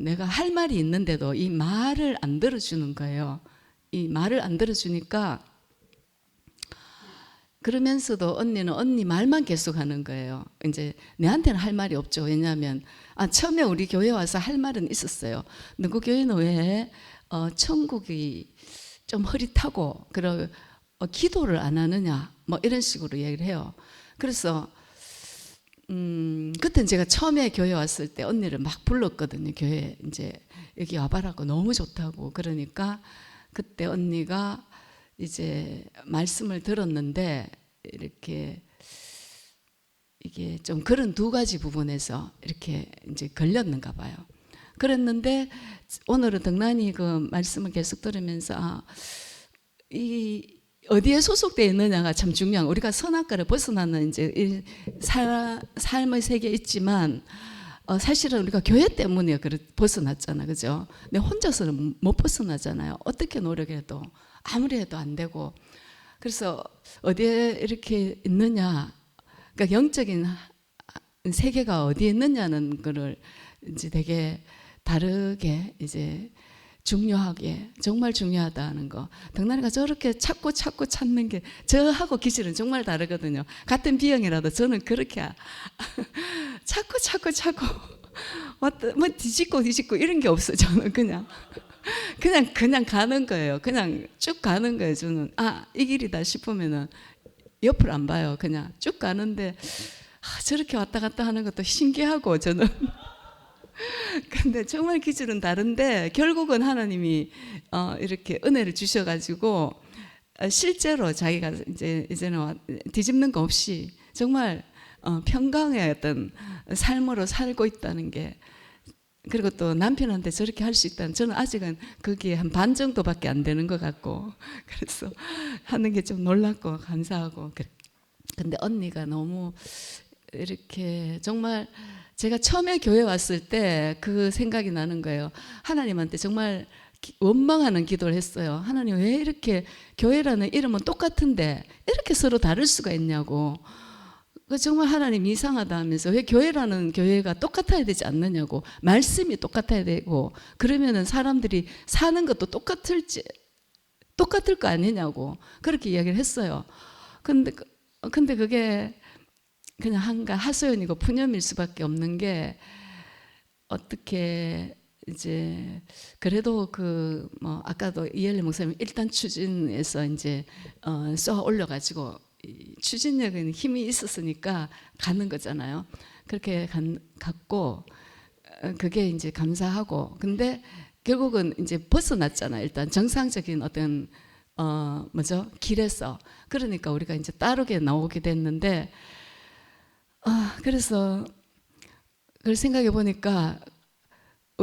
내가 할 말이 있는데도 이 말을 안 들어주는 거예요. 이 말을 안 들어주니까 그러면서도 언니는 언니 말만 계속 하는 거예요. 이제 내한테는 할 말이 없죠. 왜냐하면 처음에 우리 교회 와서 할 말은 있었어요. 누구 교회는 왜 천국이 좀 흐릿하고 그리고 기도를 안 하느냐 뭐 이런 식으로 얘기를 해요. 그래서 그때 제가 처음에 교회 왔을 때 언니를 막 불렀거든요. 교회 이제 여기 와봐라고 너무 좋다고. 그러니까 그때 언니가 이제 말씀을 들었는데 이렇게 이게 좀 그런 두 가지 부분에서 이렇게 이제 걸렸는가 봐요. 그랬는데 오늘은 덕란이 그 말씀을 계속 들으면서 이 어디에 소속되어 있느냐가 참 중요한. 우리가 선악과를 벗어나는 이제 이 삶의 세계에 있지만 사실은 우리가 교회 때문에 벗어났잖아, 그죠? 근데 혼자서는 못 벗어나잖아요. 어떻게 노력해도 아무리 해도 안 되고. 그래서 어디에 이렇게 있느냐, 그러니까 영적인 세계가 어디에 있느냐는 거를 이제 되게 다르게 이제 중요하게, 정말 중요하다는 거. 덕란이가 저렇게 찾고 찾는 게 저하고 기질은 정말 다르거든요. 같은 B형이라도 저는 그렇게 찾고 뭐 뒤집고 이런 게 없어. 저는 그냥 가는 거예요. 그냥 쭉 가는 거예요. 저는 이 길이다 싶으면은 옆을 안 봐요. 그냥 쭉 가는데 저렇게 왔다 갔다 하는 것도 신기하고 저는. 근데 정말 기질은 다른데 결국은 하나님이 이렇게 은혜를 주셔가지고 실제로 자기가 이제는 뒤집는 거 없이 정말 평강의 어떤 삶으로 살고 있다는 게, 그리고 또 남편한테 저렇게 할 수 있다는, 저는 아직은 거기에 한 반 정도밖에 안 되는 것 같고, 그래서 하는 게 좀 놀랍고 감사하고. 근데 언니가 너무 이렇게 정말 제가 처음에 교회 왔을 때 그 생각이 나는 거예요. 하나님한테 정말 원망하는 기도를 했어요. 하나님 왜 이렇게 교회라는 이름은 똑같은데 이렇게 서로 다를 수가 있냐고. 정말 하나님 이상하다 하면서 왜 교회라는 교회가 똑같아야 되지 않느냐고. 말씀이 똑같아야 되고 그러면은 사람들이 사는 것도 똑같을 거 아니냐고 그렇게 이야기를 했어요. 근데 그게 그냥 하소연이고 푸념일 수밖에 없는 게, 어떻게 이제 그래도 뭐 아까도 이엘리 목사님 일단 추진에서 이제 쏘아 올려가지고 추진력은 힘이 있었으니까 가는 거잖아요. 그렇게 갔고 그게 이제 감사하고. 근데 결국은 이제 벗어났잖아요. 일단 정상적인 어떤 길에서. 그러니까 우리가 이제 따르게 나오게 됐는데. 그래서 그걸 생각해 보니까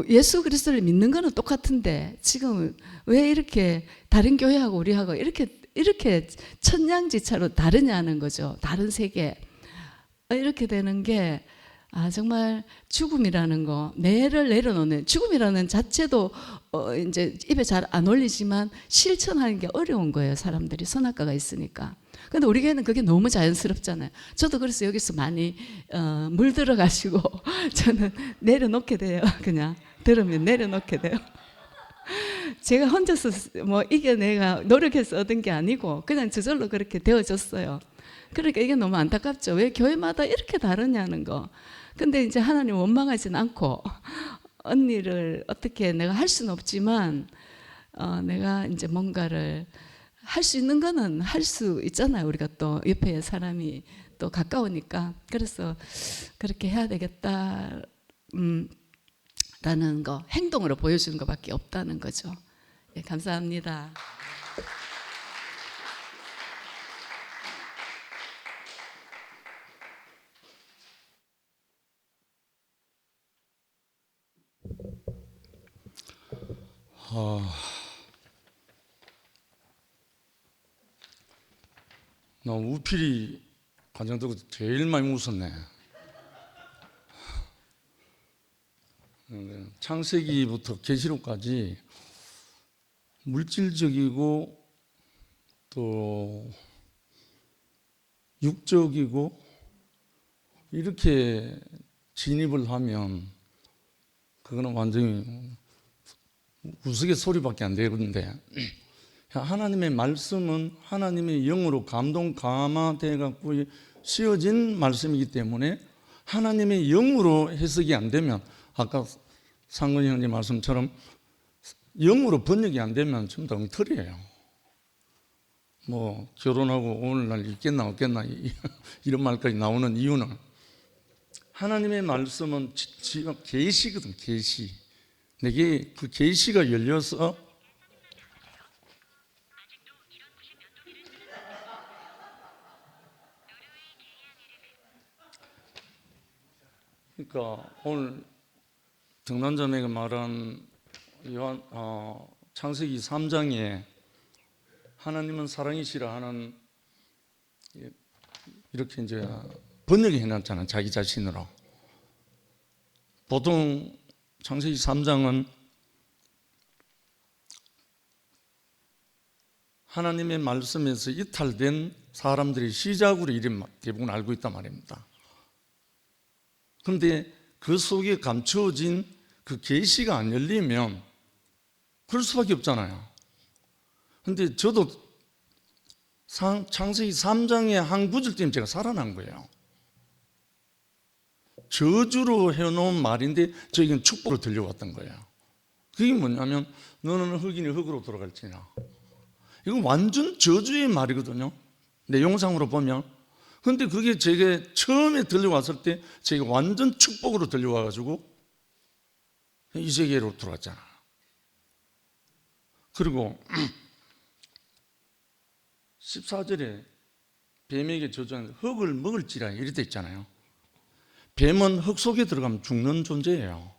예수 그리스도를 믿는 거는 똑같은데 지금 왜 이렇게 다른 교회하고 우리하고 이렇게 천냥지차로 다르냐는 거죠. 다른 세계. 이렇게 되는 게 정말 죽음이라는 거, 뇌를 내려놓는, 죽음이라는 자체도 이제 입에 잘 안 올리지만 실천하는 게 어려운 거예요. 사람들이 선악과가 있으니까. 근데 우리 교회는 그게 너무 자연스럽잖아요. 저도 그래서 여기서 많이 물들어가지고 저는 내려놓게 돼요. 그냥 들으면 내려놓게 돼요. 제가 혼자서 뭐 이게 내가 노력해서 얻은 게 아니고 그냥 저절로 그렇게 되어졌어요. 그러니까 이게 너무 안타깝죠. 왜 교회마다 이렇게 다르냐는 거. 근데 이제 하나님 원망하진 않고, 언니를 어떻게 내가 할 수는 없지만 내가 이제 뭔가를 할 수 있는 거는 할 수 있잖아요. 우리가 또 옆에 사람이 또 가까우니까. 그래서 그렇게 해야 되겠다 라는 거, 행동으로 보여주는 것밖에 없다는 거죠. 예, 감사합니다. 나 우필이 관장되고 제일 많이 웃었네. 창세기부터 계시록까지 물질적이고 또 육적이고 이렇게 진입을 하면 그거는 완전히 우스갯소리밖에 안 되는데, 하나님의 말씀은 하나님의 영으로 감동 감화돼 갖고 씌어진 말씀이기 때문에 하나님의 영으로 해석이 안 되면, 아까 상근이 형님 말씀처럼 영으로 번역이 안 되면 전부 다 엉터리예요. 뭐 결혼하고 오늘날 있겠나 없겠나 이런 말까지 나오는 이유는 하나님의 말씀은 지금 계시거든, 계시. 내게 그 계시가 열려서 그러니까 오늘 등단자매가 말한 창세기 3장에 하나님은 사랑이시라 하는 이렇게 이제 번역해 놨잖아, 자기 자신으로. 보통 창세기 3장은 하나님의 말씀에서 이탈된 사람들이 시작으로 이름 대부분 알고 있단 말입니다. 그런데 그 속에 감추어진 그 계시가 안 열리면 그럴 수밖에 없잖아요. 그런데 저도 창세기 3장의 한 구절 때문에 제가 살아난 거예요. 저주로 해놓은 말인데 저에게는 축복으로 들려왔던 거예요. 그게 뭐냐면 너는 흑인이 흑으로 돌아갈지냐. 이건 완전 저주의 말이거든요, 내용상으로 보면. 그런데 그게 제게 처음에 들려왔을 때 제게 완전 축복으로 들려와가지고 이 세계로 들어왔잖아. 그리고 14절에 뱀에게 저주한 흙을 먹을지라 이렇게 돼 있잖아요. 뱀은 흙 속에 들어가면 죽는 존재예요.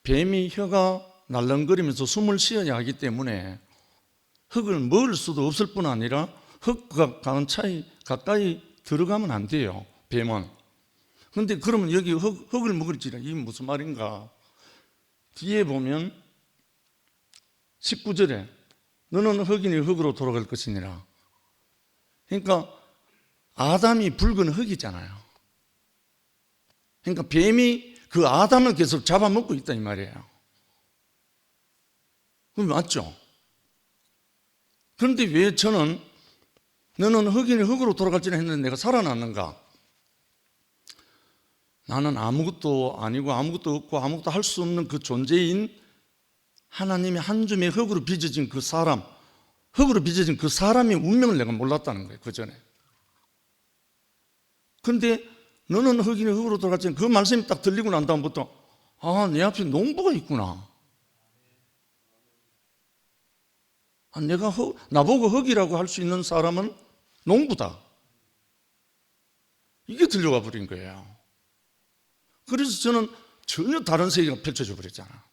뱀이 혀가 날렁거리면서 숨을 쉬어야 하기 때문에 흙을 먹을 수도 없을 뿐 아니라 흙과 가까이 들어가면 안 돼요, 뱀은. 그런데 그러면 여기 흙을 먹을지라, 이게 무슨 말인가? 뒤에 보면 19절에 너는 흑인이 흙으로 돌아갈 것이니라. 그러니까 아담이 붉은 흙이잖아요. 그러니까 뱀이 그 아담을 계속 잡아먹고 있다 이 말이에요. 그럼 맞죠? 그런데 왜 저는 너는 흑인이 흙으로 돌아갈지라 했는데 내가 살아났는가? 나는 아무것도 아니고 아무것도 없고 아무것도 할 수 없는 그 존재인 하나님의 한 줌의 흙으로 빚어진 그 사람, 흙으로 빚어진 그 사람의 운명을 내가 몰랐다는 거예요, 그 전에. 그런데 너는 흑인이 흙으로 돌아갔지, 그 말씀이 딱 들리고 난 다음부터 아, 내 앞에 농부가 있구나. 아, 내가 나보고 흙이라고 할 수 있는 사람은 농부다. 이게 들려와 버린 거예요. 그래서 저는 전혀 다른 세계가 펼쳐져 버렸잖아.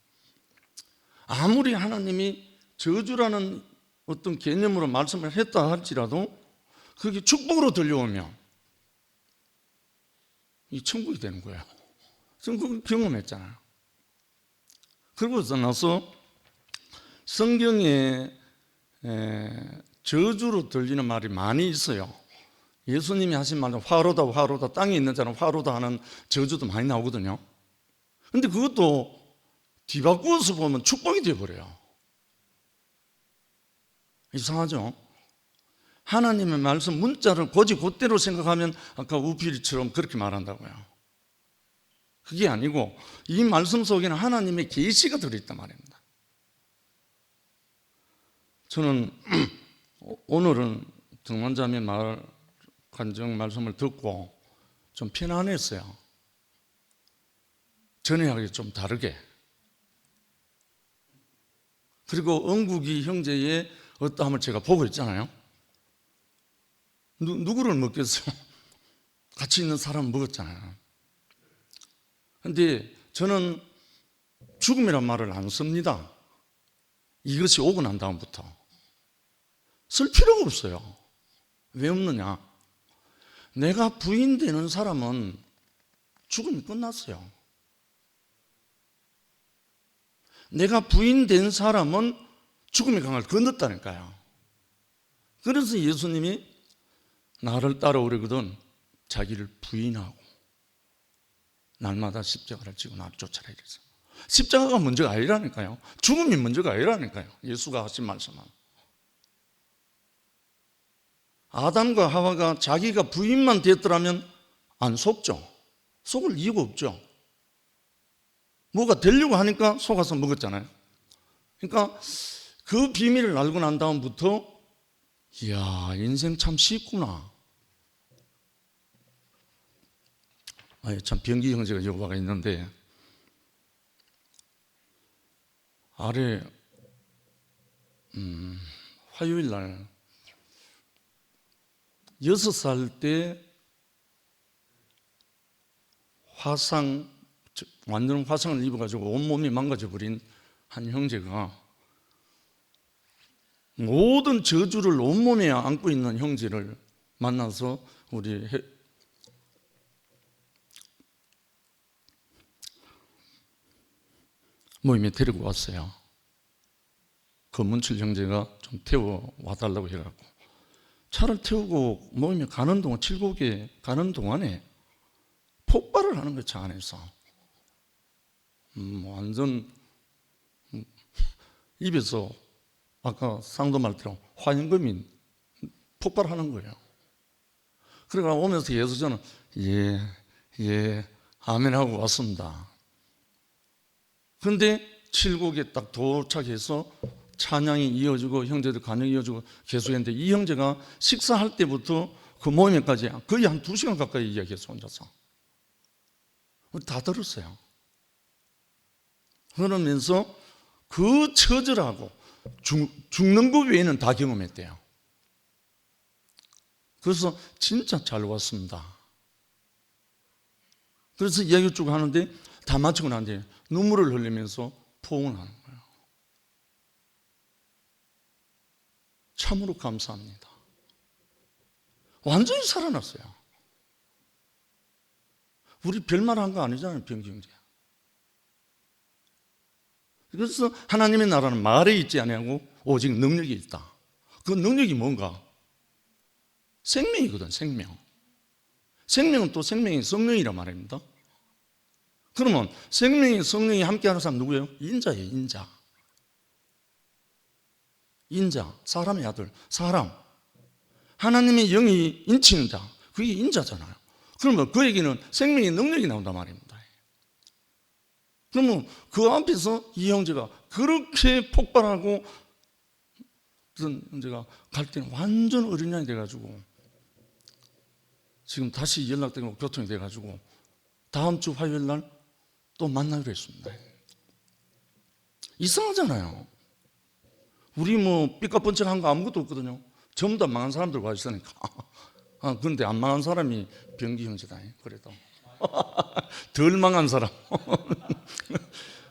아무리 하나님이 저주라는 어떤 개념으로 말씀을 했다 할지라도 그게 축복으로 들려오면 이 천국이 되는 거예요. 저는 그걸 경험했잖아요. 그러고 나서 성경에 저주로 들리는 말이 많이 있어요. 예수님이 하신 말은 화로다 화로다, 땅에 있는 자는 화로다 하는 저주도 많이 나오거든요. 그런데 그것도 뒤바꾸어서 보면 축복이 되어버려요. 이상하죠? 하나님의 말씀 문자를 고지 곧대로 생각하면 아까 우필이처럼 그렇게 말한다고요. 그게 아니고 이 말씀 속에는 하나님의 계시가 들어있단 말입니다. 저는 오늘은 등만자매 간증 말씀을 듣고 좀 편안했어요. 전에하고 좀 다르게. 그리고 응국이 형제의 어떠함을 제가 보고 있잖아요. 누구를 먹겠어요? 같이 있는 사람은 먹었잖아요. 그런데 저는 죽음이란 말을 안 씁니다. 이것이 오고 난 다음부터 쓸 필요가 없어요. 왜 없느냐? 내가 부인되는 사람은 죽음이 끝났어요. 내가 부인된 사람은 죽음의 강을 건넜다니까요. 그래서 예수님이 나를 따라오려거든 자기를 부인하고 날마다 십자가를 지고 나를 쫓아라 이랬어요. 십자가가 먼저가 아니라니까요. 죽음이 먼저가 아니라니까요. 예수가 하신 말씀은. 아담과 하와가 자기가 부인만 됐더라면 안 속죠. 속을 이유가 없죠. 뭐가 되려고 하니까 속아서 먹었잖아요. 그러니까 그 비밀을 알고 난 다음부터 이야, 인생 참 쉽구나. 참 병기 형제가 여봐가 있는데 아래 화요일 날 6살 때 완전 화상을 입어가지고 온몸이 망가져버린 한 형제가 모든 저주를 온몸에 안고 있는 형제를 만나서 우리 모임에 데리고 왔어요. 검은칠 형제가 좀 태워와 달라고 해갖고 차를 태우고 모임에 가는 동안, 칠곡에 가는 동안에 폭발을 하는 거예요. 차 안에서. 완전 입에서 아까 상도 말대로 화염금이 폭발하는 거예요. 그러니까 오면서 예수 저는 예 아멘 하고 왔습니다. 그런데 칠곡에 딱 도착해서 찬양이 이어지고 형제들 간영이 이어지고 계속했는데 이 형제가 식사할 때부터 그 모임에까지 거의 한 2시간 가까이 이야기했어 혼자서. 다 들었어요. 그러면서 그 처절하고 죽는 것 외에는 다 경험했대요. 그래서 진짜 잘 왔습니다. 그래서 이야기 쭉 하는데 다 마치고 난 뒤에 눈물을 흘리면서 포옹을 하는 거예요. 참으로 감사합니다. 완전히 살아났어요. 우리 별말 한 거 아니잖아요, 병기 형제. 그래서 하나님의 나라는 말에 있지 아니하고 오직 능력이 있다. 그 능력이 뭔가? 생명이거든, 생명. 생명은 또 생명이 성령이란 말입니다. 그러면 생명이 성령이 함께하는 사람 누구예요? 인자예요, 인자. 인자, 사람의 아들, 사람. 하나님의 영이 인치는 자, 그게 인자잖아요. 그러면 그에게는 생명의 능력이 나온단 말입니다. 그러면 그 앞에서 이 형제가 그렇게 폭발하고 어떤 형제가 갈 때는 완전 어린양이 돼가지고 지금 다시 연락되고 교통이 돼가지고 다음 주 화요일 날 또 만나기로 했습니다. 이상하잖아요. 우리 뭐 삐까뻔쩍한 거 아무것도 없거든요. 전부 다 망한 사람들 와 있으니까. 그런데 안 망한 사람이 병기 형제다. 그래도 덜 망한 사람.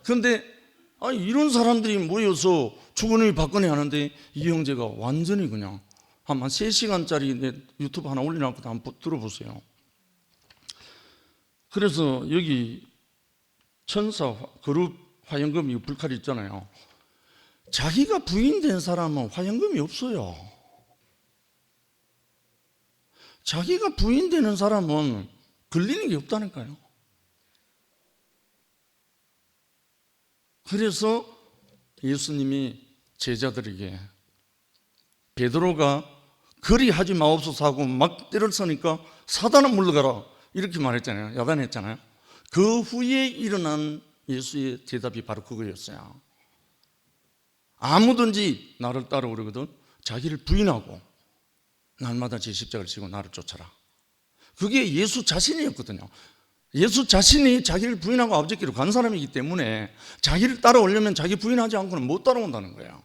그런데 이런 사람들이 모여서 주거니 받거니 하는데 이 형제가 완전히 그냥 한 3시간짜리 내 유튜브 하나 올려놨거든. 한번 들어보세요. 그래서 여기 천사 그룹 화연금이 불칼이 있잖아요. 자기가 부인된 사람은 화연금이 없어요. 자기가 부인되는 사람은 걸리는 게 없다니까요. 그래서 예수님이 제자들에게 베드로가 그리 하지 마옵소서 하고 막 때를 서니까 사단은 물러가라 이렇게 말했잖아요. 야단했잖아요. 그 후에 일어난 예수의 대답이 바로 그거였어요. 아무든지 나를 따라오려거든 자기를 부인하고 날마다 제 십자가를 지고 나를 쫓아라. 그게 예수 자신이었거든요. 예수 자신이 자기를 부인하고 아버지께로 간 사람이기 때문에 자기를 따라오려면 자기 부인하지 않고는 못 따라온다는 거예요.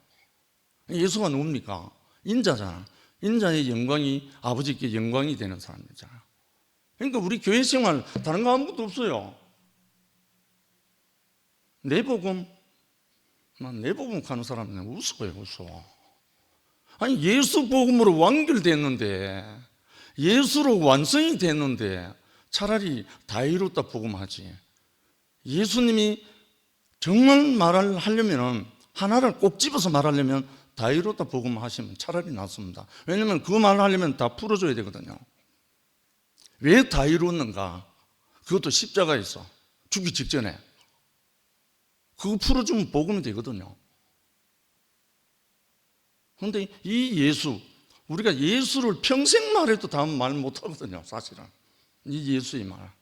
예수가 누굽니까? 인자잖아. 인자의 영광이 아버지께 영광이 되는 사람이잖아요. 그러니까 우리 교회 생활 다른 거 아무것도 없어요. 내복음 가는 사람은 웃어요, 웃어. 아니 예수 복음으로 완결됐는데 예수로 완성이 됐는데 차라리 다 이뤘다 복음하지. 예수님이 정말 말을 하려면 하나를 꼭 집어서 말하려면 다 이뤘다 복음하시면 차라리 낫습니다. 왜냐하면 그 말을 하려면 다 풀어줘야 되거든요. 왜 다 이뤘는가? 그것도 십자가에서 죽기 직전에 그거 풀어주면 복음이 되거든요. 그런데 이 예수, 우리가 예수를 평생 말해도 다 말 못하거든요, 사실은. 이 예수의 말.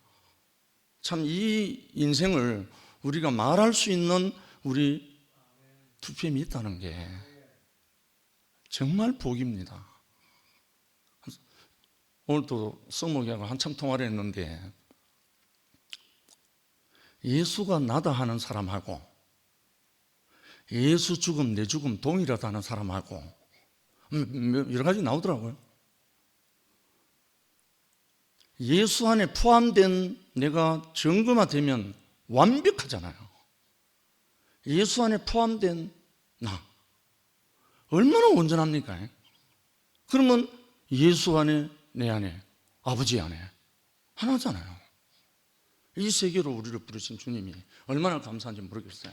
참 이 인생을 우리가 말할 수 있는 우리 투표임이 있다는 게 정말 복입니다. 오늘도 성목이하고 한참 통화를 했는데 예수가 나다 하는 사람하고 예수 죽음 내 죽음 동일하다 하는 사람하고 여러 가지 나오더라고요. 예수 안에 포함된 내가 증거화되면 완벽하잖아요. 예수 안에 포함된 나 얼마나 온전합니까? 그러면 예수 안에 내 안에 아버지 안에 하나잖아요. 이 세계로 우리를 부르신 주님이 얼마나 감사한지 모르겠어요.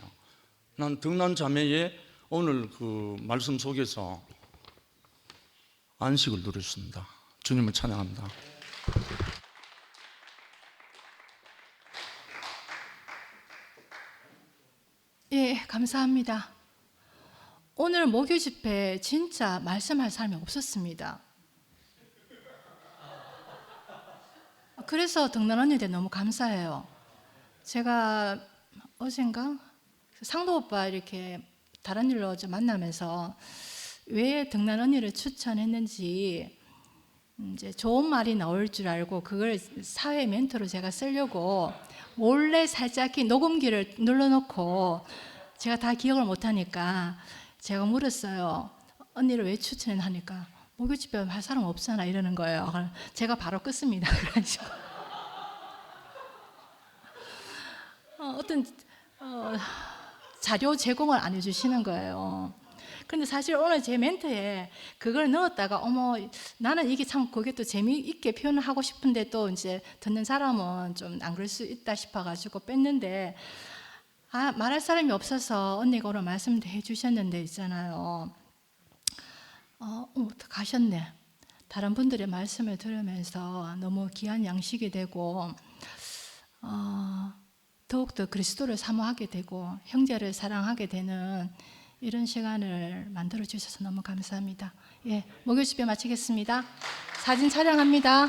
난 등난 자매의 오늘 그 말씀 속에서 안식을 누렸습니다. 주님을 찬양합니다. 예, 감사합니다. 오늘 목요 집회 진짜 말씀할 사람이 없었습니다. 그래서 등난 언니들 너무 감사해요. 제가 어젠가 상도 오빠 이렇게 다른 일로 만나면서 왜 등난 언니를 추천했는지 이제 좋은 말이 나올 줄 알고 그걸 사회 멘토로 제가 쓰려고 몰래 살짝 녹음기를 눌러놓고 제가 다 기억을 못하니까 제가 물었어요. 언니를 왜 추천하니까 목요 집회 할 사람 없잖아 이러는 거예요. 제가 바로 껐습니다. 그래가지고 어떤 자료 제공을 안 해주시는 거예요. 근데 사실 오늘 제 멘트에 그걸 넣었다가 어머 나는 이게 참 그게 또 재미있게 표현을 하고 싶은데 또 이제 듣는 사람은 좀 안 그럴 수 있다 싶어가지고 뺐는데 말할 사람이 없어서 언니가 오늘 말씀도 해주셨는데 있잖아요. 가셨네. 다른 분들의 말씀을 들으면서 너무 귀한 양식이 되고 더욱더 그리스도를 사모하게 되고 형제를 사랑하게 되는 이런 시간을 만들어 주셔서 너무 감사합니다. 예, 목요 집회 마치겠습니다. 사진 촬영합니다.